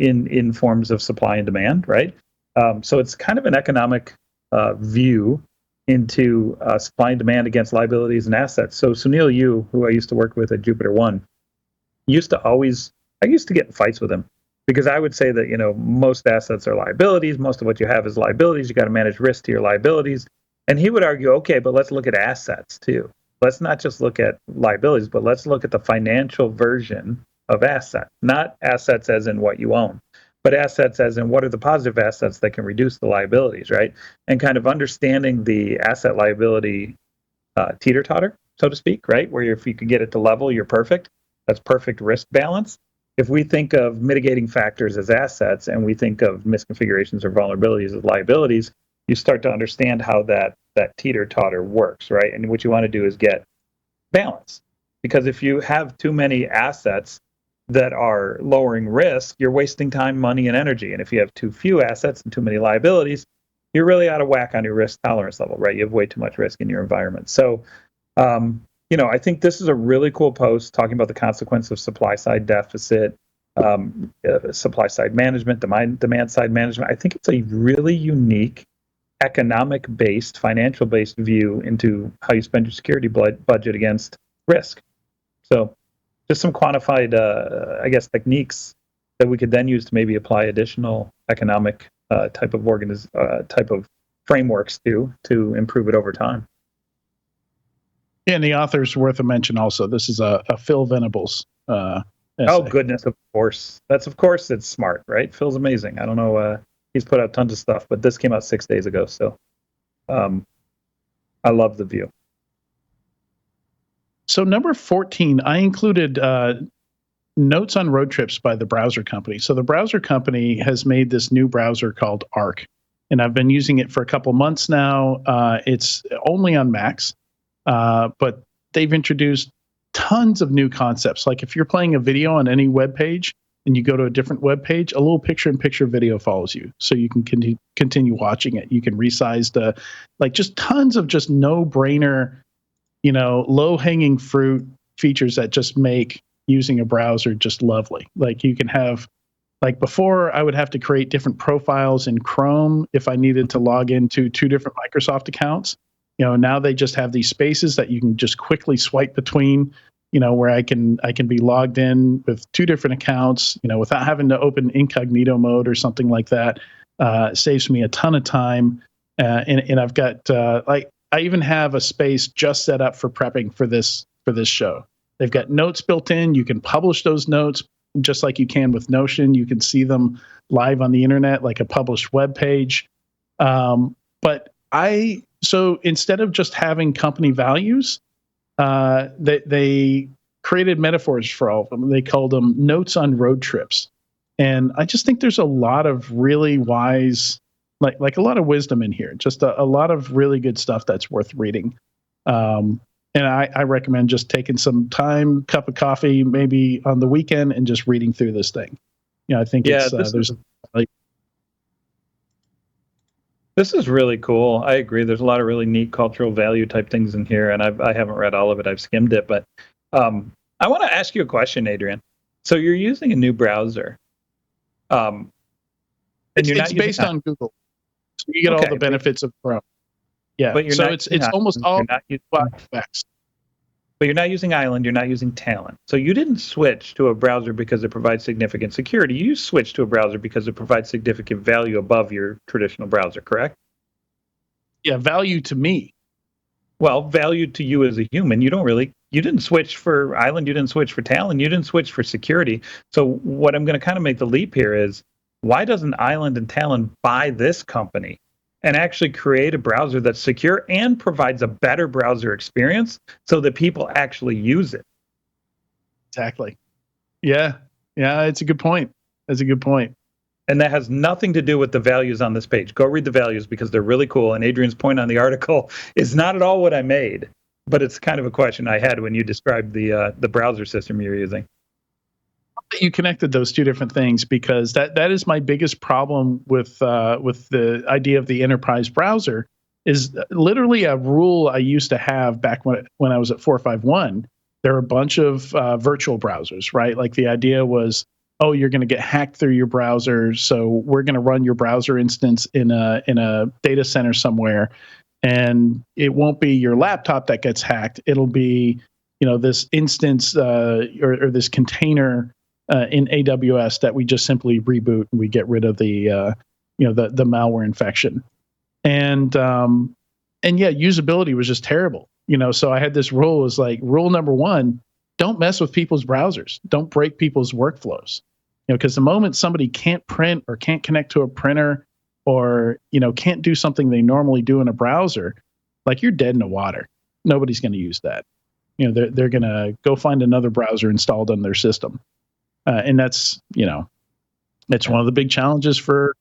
in forms of supply and demand, right? So it's kind of an economic view into supply and demand against liabilities and assets. So Sunil Yu, who I used to work with at JupiterOne, I used to get in fights with him because I would say that, most assets are liabilities. Most of what you have is liabilities. You got to manage risk to your liabilities. And he would argue, okay, but let's look at assets too. Let's not just look at liabilities, but let's look at the financial version of assets, not assets as in what you own, but assets as in what are the positive assets that can reduce the liabilities, right? And kind of understanding the asset liability teeter-totter, so to speak, right? Where if you can get it to level, you're perfect. That's perfect risk balance. If we think of mitigating factors as assets and we think of misconfigurations or vulnerabilities as liabilities, you start to understand how that teeter-totter works, right? And what you want to do is get balance. Because if you have too many assets that are lowering risk, you're wasting time, money, and energy. And if you have too few assets and too many liabilities, you're really out of whack on your risk tolerance level, right? You have way too much risk in your environment. So, I think this is a really cool post talking about the consequence of supply-side deficit, supply-side management, demand-side management. I think it's a really unique economic-based, financial-based view into how you spend your security budget against risk. So just some quantified, techniques that we could then use to maybe apply additional economic type of frameworks to improve it over time. Yeah, and the author's worth a mention also. This is a Phil Venables essay. Oh, goodness, of course. It's smart, right? Phil's amazing. I don't know, he's put out tons of stuff, but this came out 6 days ago, so I love the view. So number 14, I included notes on road trips by the browser company. So the browser company has made this new browser called Arc, and I've been using it for a couple months now. It's only on Macs. But they've introduced tons of new concepts. Like if you're playing a video on any web page and you go to a different web page, a little picture-in-picture video follows you, so you can continue watching it. You can resize just tons of just no-brainer, low-hanging fruit features that just make using a browser just lovely. Like you can have, like before, I would have to create different profiles in Chrome if I needed to log into 2 different Microsoft accounts. Now they just have these spaces that you can just quickly swipe between, where I can be logged in with 2 different accounts, without having to open incognito mode or something like that. Saves me a ton of time. And I've got, I even have a space just set up for prepping for this show. They've got notes built in. You can publish those notes just like you can with Notion. You can see them live on the internet, like a published web page. So instead of just having company values, they created metaphors for all of them. They called them notes on road trips. And I just think there's a lot of really wise, like a lot of wisdom in here, just a lot of really good stuff that's worth reading. And I recommend just taking some time, cup of coffee, maybe on the weekend, and just reading through this thing. I think This is really cool. I agree. There's a lot of really neat cultural value type things in here, and I haven't read all of it. I've skimmed it, but I want to ask you a question, Adrian. So you're using a new browser, and it's based on Google, so you get all the benefits of Chrome. Yeah, but it's almost all Firefox. But you're not using Island. You're not using Talon. So you didn't switch to a browser because it provides significant security. You switched to a browser because it provides significant value above your traditional browser, correct? Yeah, value to me. Well, value to you as a human. You didn't switch for Island. You didn't switch for Talon. You didn't switch for security. So what I'm going to kind of make the leap here is, why doesn't Island and Talon buy this company and actually create a browser that's secure and provides a better browser experience so that people actually use it? Exactly. Yeah, it's a good point. That's a good point. And that has nothing to do with the values on this page. Go read the values because they're really cool. And Adrian's point on the article is not at all what I made, but it's kind of a question I had when you described the browser system you're using. You connected those two different things, because that is my biggest problem with the idea of the enterprise browser. Is literally a rule I used to have back when I was at 451. There were a bunch of virtual browsers, right? Like the idea was, oh, you're going to get hacked through your browser, so we're going to run your browser instance in a data center somewhere, and it won't be your laptop that gets hacked. It'll be, this instance or this container in AWS that we just simply reboot and we get rid of the malware infection. And yeah, usability was just terrible. So I had this rule, is like, rule number one: don't mess with people's browsers. Don't break people's workflows. Because the moment somebody can't print or can't connect to a printer, or can't do something they normally do in a browser, like, you're dead in the water. Nobody's going to use that. They're going to go find another browser installed on their system. And that's one of the big challenges for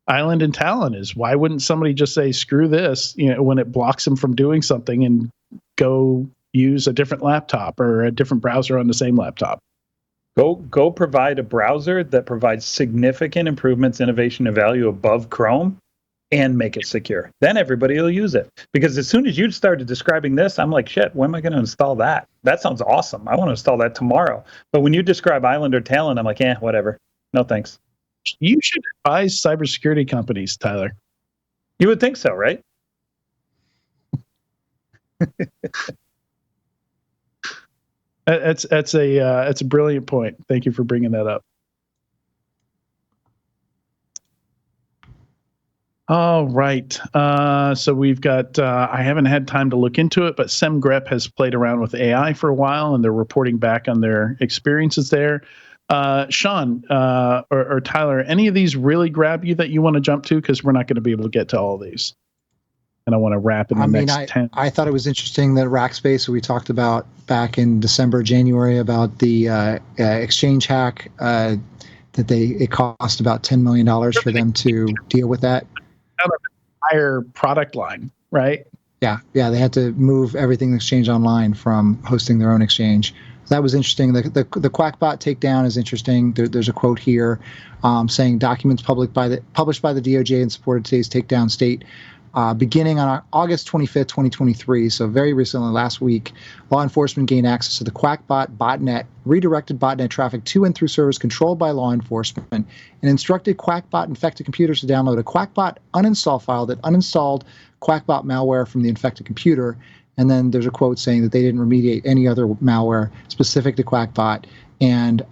Island and Talon, is why wouldn't somebody just say, screw this, when it blocks them from doing something, and go use a different laptop or a different browser on the same laptop? Go provide a browser that provides significant improvements, innovation, and value above Chrome, and make it secure. Then everybody will use it. Because as soon as you started describing this, I'm like, shit, when am I going to install that? That sounds awesome. I want to install that tomorrow. But when you describe Island or Talon, I'm like, whatever. No thanks. You should advise cybersecurity companies, Tyler. You would think so, right? That's a brilliant point. Thank you for bringing that up. All right. So we've got, I haven't had time to look into it, but SemGrep has played around with AI for a while, and they're reporting back on their experiences there. Sean or Tyler, any of these really grab you that you want to jump to? Because we're not going to be able to get to all of these. And I want to wrap in the next 10. I thought it was interesting that Rackspace, we talked about back in December, January, about the exchange hack, that it cost about $10 million for them to deal with that. Out of the entire product line, right? Yeah, they had to move everything Exchange Online from hosting their own exchange. That was interesting. The QakBot takedown is interesting. There's a quote here saying documents published by the DOJ and supported today's takedown state. Beginning on August 25th, 2023, so very recently, last week, law enforcement gained access to the QakBot botnet, redirected botnet traffic to and through servers controlled by law enforcement, and instructed QakBot infected computers to download a QakBot uninstall file that uninstalled QakBot malware from the infected computer. And then there's a quote saying that they didn't remediate any other malware specific to QakBot. And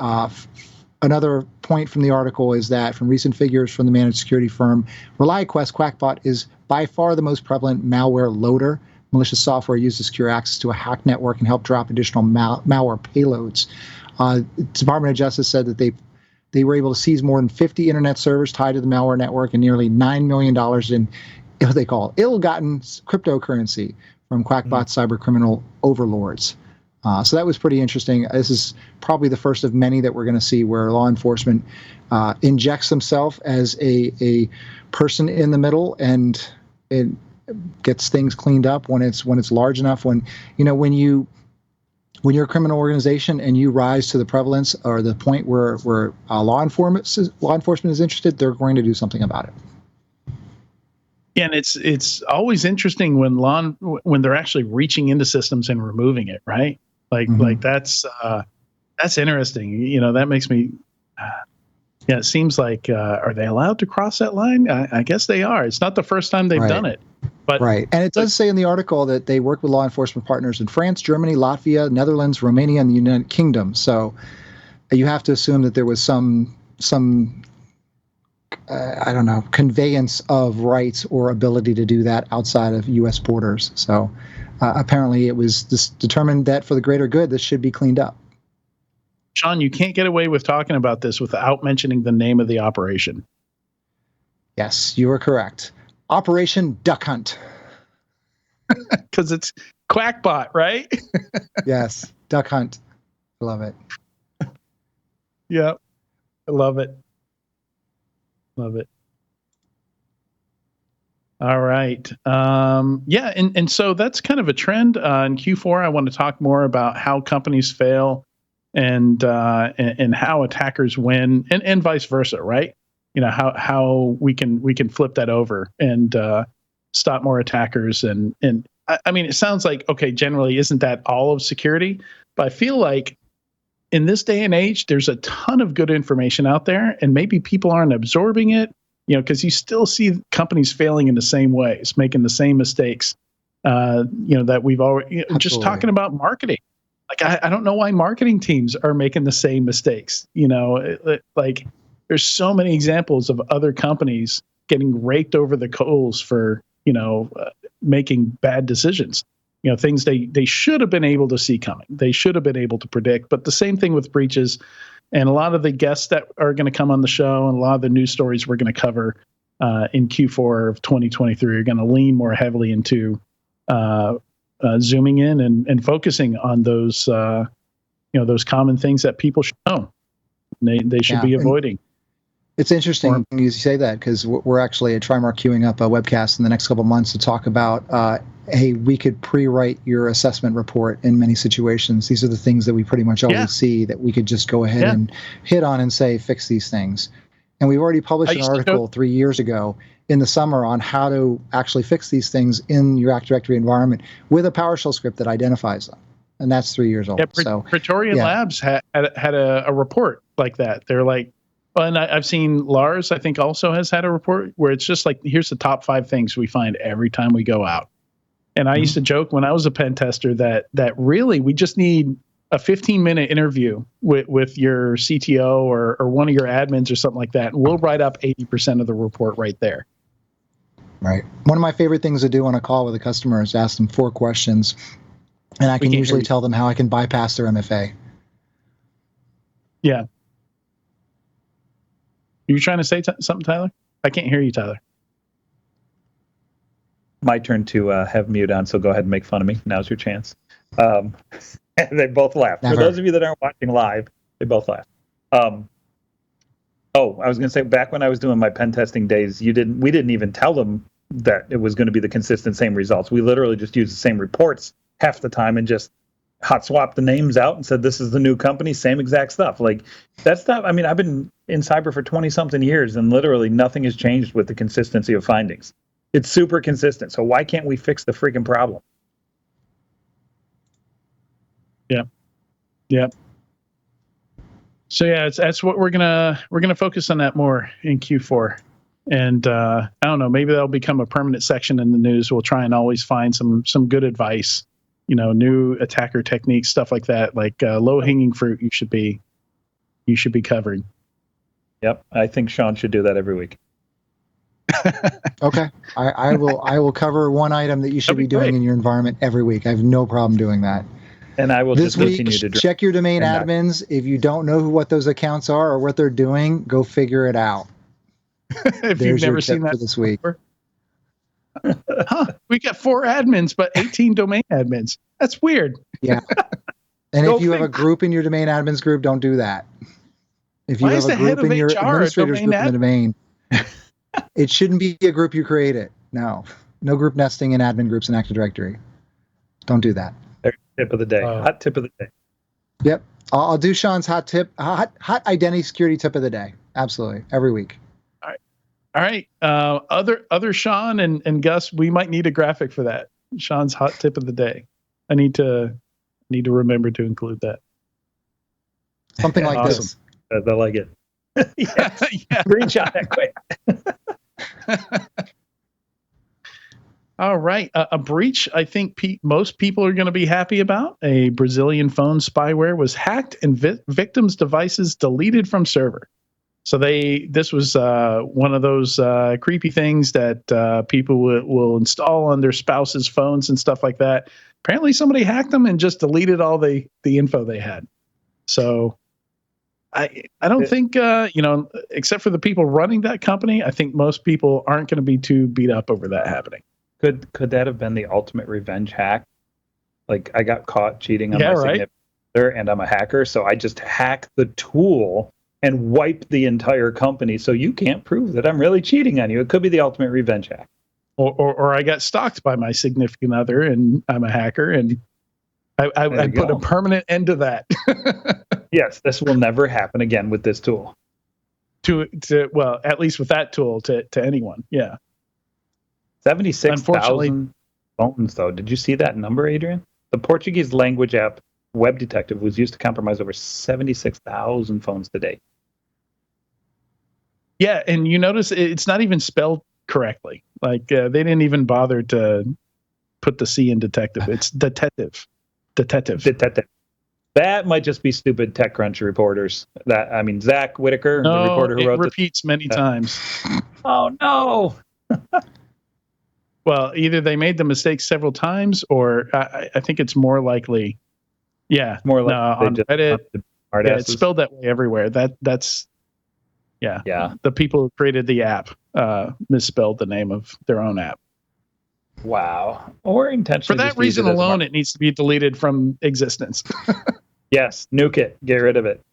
another point from the article is that, from recent figures from the managed security firm ReliaQuest, QakBot is by far the most prevalent malware loader. Malicious software used to secure access to a hacked network and help drop additional malware payloads. Department of Justice said that they were able to seize more than 50 internet servers tied to the malware network and nearly $9 million in what they call ill-gotten cryptocurrency from QakBot cyber criminal overlords. So that was pretty interesting. This is probably the first of many that we're going to see where law enforcement injects themselves as a person in the middle, and it gets things cleaned up when it's large enough. When you're a criminal organization and you rise to the prevalence or the point where law enforcement is interested, they're going to do something about it. Yeah, and it's always interesting when they're actually reaching into systems and removing it, right? Like that's interesting. That makes me. Yeah, it seems like, are they allowed to cross that line? I guess they are. It's not the first time they've done it. But right. And it does say in the article that they work with law enforcement partners in France, Germany, Latvia, Netherlands, Romania, and the United Kingdom. So you have to assume that there was some I don't know, conveyance of rights or ability to do that outside of U.S. borders. So apparently it was determined that for the greater good, this should be cleaned up. Sean, you can't get away with talking about this without mentioning the name of the operation. Yes, you are correct. Operation Duck Hunt. Because it's QakBot, right? Yes, Duck Hunt. I love it. Yeah, I love it. Love it. All right. Yeah, and so that's kind of a trend. In Q4, I want to talk more about how companies fail and how attackers win, and vice versa, right? How we can flip that over and stop more attackers. And I mean, it sounds like, okay, generally, isn't that all of security? But I feel like in this day and age, there's a ton of good information out there, and maybe people aren't absorbing it, because you still see companies failing in the same ways, making the same mistakes, that we've already, just talking about marketing. Like, I don't know why marketing teams are making the same mistakes. Like, there's so many examples of other companies getting raked over the coals for, making bad decisions. Things they should have been able to see coming. They should have been able to predict. But the same thing with breaches. And a lot of the guests that are going to come on the show and a lot of the news stories we're going to cover in Q4 of 2023 are going to lean more heavily into zooming in and focusing on those, those common things that people should know. They should be avoiding. It's interesting you say that, because we're actually at Trimark queuing up a webcast in the next couple of months to talk about, hey, we could pre-write your assessment report in many situations. These are the things that we pretty much always see that we could just go ahead and hit on and say, fix these things. And we've already published an article 3 years ago in the summer on how to actually fix these things in your Active Directory environment with a PowerShell script that identifies them. And that's 3 years old. Yeah, Praetorian Labs had a report like that. They're like, and I've seen Lars, I think, also has had a report where it's just like, here's the top 5 things we find every time we go out. And I used to joke when I was a pen tester that really we just need a 15-minute interview with your CTO or one of your admins or something like that, and we'll write up 80% of the report right there. Right. One of my favorite things to do on a call with a customer is ask them 4 questions, and I can usually tell them how I can bypass their MFA. Yeah. Are you trying to say something, Tyler? I can't hear you, Tyler. My turn to have mute on, so go ahead and make fun of me. Now's your chance. And they both laughed. Never. For those of you that aren't watching live, they both laughed. I was going to say, back when I was doing my pen testing days, we didn't even tell them that it was going to be the consistent same results. We literally just used the same reports half the time and just hot swapped the names out and said, this is the new company, same exact stuff. Like, that stuff, I mean, I've been in cyber for 20-something years, and literally nothing has changed with the consistency of findings. It's super consistent. So why can't we fix the freaking problem? Yeah. So that's what we're gonna focus on that more in Q4. And I don't know, maybe that'll become a permanent section in the news. We'll try and always find some good advice, new attacker techniques, stuff like that, like low-hanging fruit you should be covering. Yep, I think Sean should do that every week. Okay, I will cover one item that you should be doing in your environment every week. I have no problem doing that. And I will this week check your domain admins. If you don't know what those accounts are or what they're doing, go figure it out. If you've never seen that for this week. We got 4 admins, but 18 domain admins. That's weird. Yeah. And if you have a group in your domain admins group, don't do that. If you have a group in your administrators group in the domain, it shouldn't be a group you created. No group nesting in admin groups in Active Directory. Don't do that. Tip of the day. Hot tip of the day. Yep. I'll do Sean's hot identity security tip of the day. Absolutely. Every week. All right. Other Sean and Gus, we might need a graphic for that. Sean's hot tip of the day. I need to remember to include that. Something like this. I like it. Screenshot that quick. All right. A breach I think most people are going to be happy about. A Brazilian phone spyware was hacked and victims' devices deleted from server. So this was one of those creepy things that people will install on their spouse's phones and stuff like that. Apparently somebody hacked them and just deleted all the info they had. So I don't think, except for the people running that company, I think most people aren't going to be too beat up over that happening. Could that have been the ultimate revenge hack? Like, I got caught cheating on my significant other, and I'm a hacker, so I just hack the tool and wipe the entire company, so you can't prove that I'm really cheating on you. It could be the ultimate revenge hack. Or I got stalked by my significant other, and I'm a hacker, and I put a permanent end to that. Yes, this will never happen again with this tool. Well, at least with that tool to anyone. Yeah. 76,000 phones, though. Did you see that number, Adrian? The Portuguese language app WebDetetive was used to compromise over 76,000 phones today. Yeah, and you notice it's not even spelled correctly. Like they didn't even bother to put the C in detective. It's detective. That might just be stupid TechCrunch reporters. Zach Whitaker, the reporter who wrote it repeats many times. Oh, no. Well, either they made the mistake several times, or I think it's more likely. Yeah, more like on Reddit. Yeah, it's spelled that way everywhere. That's the people who created the app misspelled the name of their own app. Wow. Or intentionally. For that reason alone, it needs to be deleted from existence. Yes, nuke it. Get rid of it.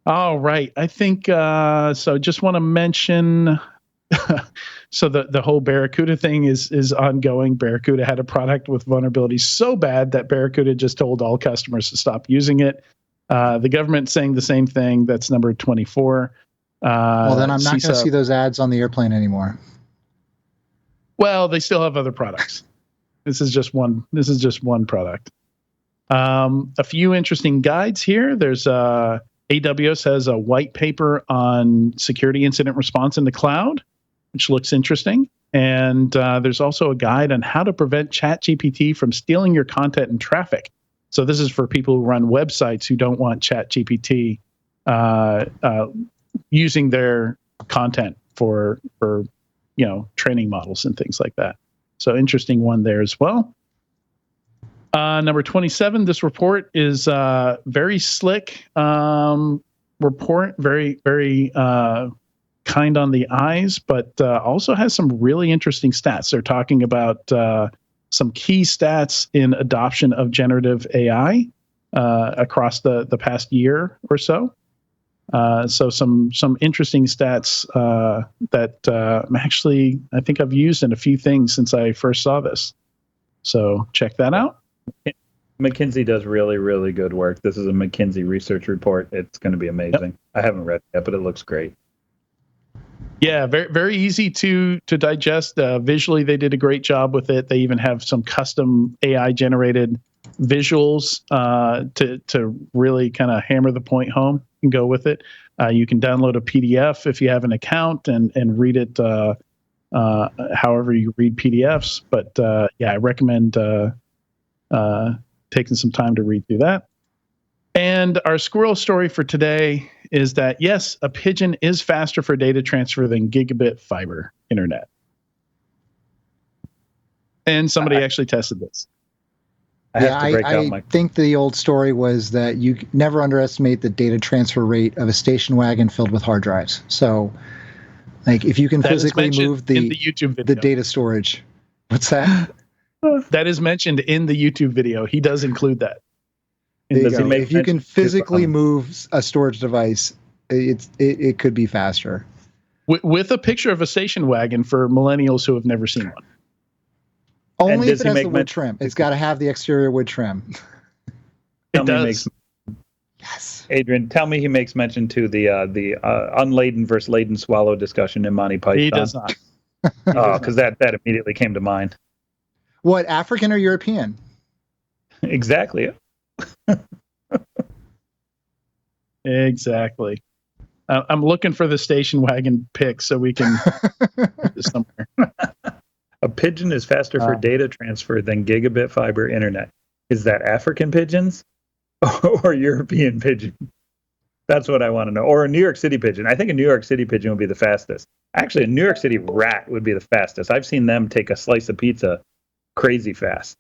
All right. I think so. Just want to mention. So the whole Barracuda thing is ongoing. Barracuda had a product with vulnerabilities so bad that Barracuda just told all customers to stop using it. The government saying the same thing. That's number 24. Well, then I'm not going to see those ads on the airplane anymore. Well, they still have other products. This is just one product. A few interesting guides here. There's AWS has a white paper on security incident response in the cloud, which looks interesting. And there's also a guide on how to prevent ChatGPT from stealing your content and traffic. So this is for people who run websites who don't want ChatGPT using their content for training models and things like that. So interesting one there as well. Number 27, this report is very slick report, very, very kind on the eyes, but also has some really interesting stats. They're talking about some key stats in adoption of generative AI across the past year or so. So some interesting stats that actually I think I've used in a few things since I first saw this. So check that out. McKinsey does really, really good work. This is a McKinsey research report. It's going to be amazing. Yep. I haven't read it yet, but it looks great. Yeah, very, very easy to digest. Visually, they did a great job with it. They even have some custom AI generated visuals to really kind of hammer the point home and go with it. You can download a PDF if you have an account and read it however you read PDFs. But I recommend taking some time to read through that. And our squirrel story for today is that, yes, a pigeon is faster for data transfer than gigabit fiber internet. And somebody actually tested this. I think the old story was that you never underestimate the data transfer rate of a station wagon filled with hard drives. So, like, if you can physically move the data storage. What's that? That is mentioned in the YouTube video. He does include that. If you can physically move a storage device, it could be faster. With a picture of a station wagon for millennials who have never seen one. Only if it has the wood trim. It's got to have the exterior wood trim. It does. Yes. Adrian, tell me he makes mention to the unladen versus laden swallow discussion in Monty Python. He does not. Oh, because that immediately came to mind. What, African or European? Exactly. Exactly. I'm looking for the station wagon pic so we can put this somewhere. A pigeon is faster for data transfer than gigabit fiber internet. Is that African pigeons or European pigeon? That's what I want to know. Or a New York City pigeon. I think a New York City pigeon would be the fastest. Actually, a New York City rat would be the fastest. I've seen them take a slice of pizza crazy fast.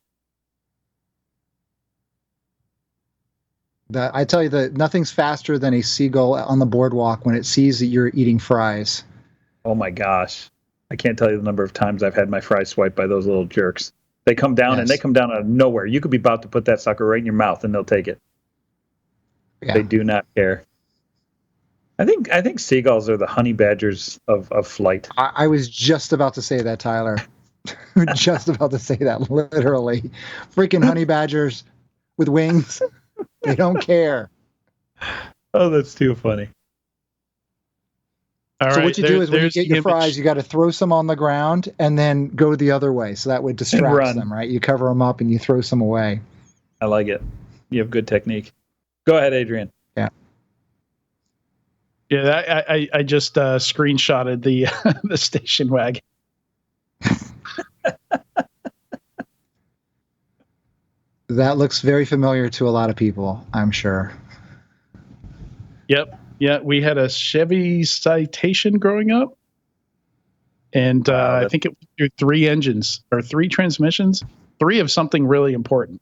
I tell you that nothing's faster than a seagull on the boardwalk when it sees that you're eating fries. Oh my gosh. I can't tell you the number of times I've had my fries swiped by those little jerks. They come down and they come down out of nowhere. You could be about to put that sucker right in your mouth and they'll take it. Yeah. They do not care. I think seagulls are the honey badgers of flight. I was just about to say that, Tyler. Just about to say that, literally. Freaking honey badgers with wings. They don't care. Oh, that's too funny. All so right, what you do is when you get your fries, you got to throw some on the ground and then go the other way. So that way it distracts them, right? You cover them up and you throw some away. I like it. You have good technique. Go ahead, Adrian. Yeah. Yeah, I just screenshotted the station wagon. That looks very familiar to a lot of people, I'm sure. Yep. Yeah, we had a Chevy Citation growing up. And I think it was through 3 engines or 3 transmissions, 3 of something really important.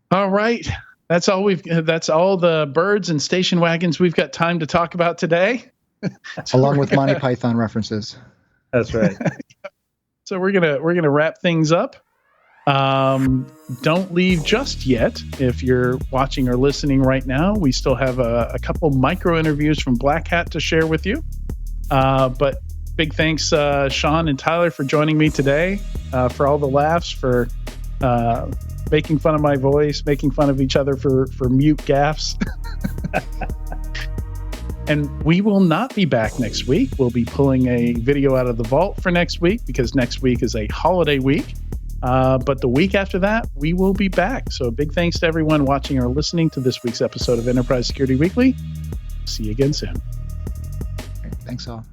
All right. That's all the birds and station wagons we've got time to talk about today. Along with Monty Python references. That's right. So we're gonna wrap things up. Don't leave just yet. If you're watching or listening right now, we still have a couple micro interviews from Black Hat to share with you. But big thanks, Sean and Tyler, for joining me today, for all the laughs, for making fun of my voice, making fun of each other for mute gaffes. And we will not be back next week. We'll be pulling a video out of the vault for next week because next week is a holiday week. But the week after that, we will be back. So a big thanks to everyone watching or listening to this week's episode of Enterprise Security Weekly. See you again soon. Thanks all.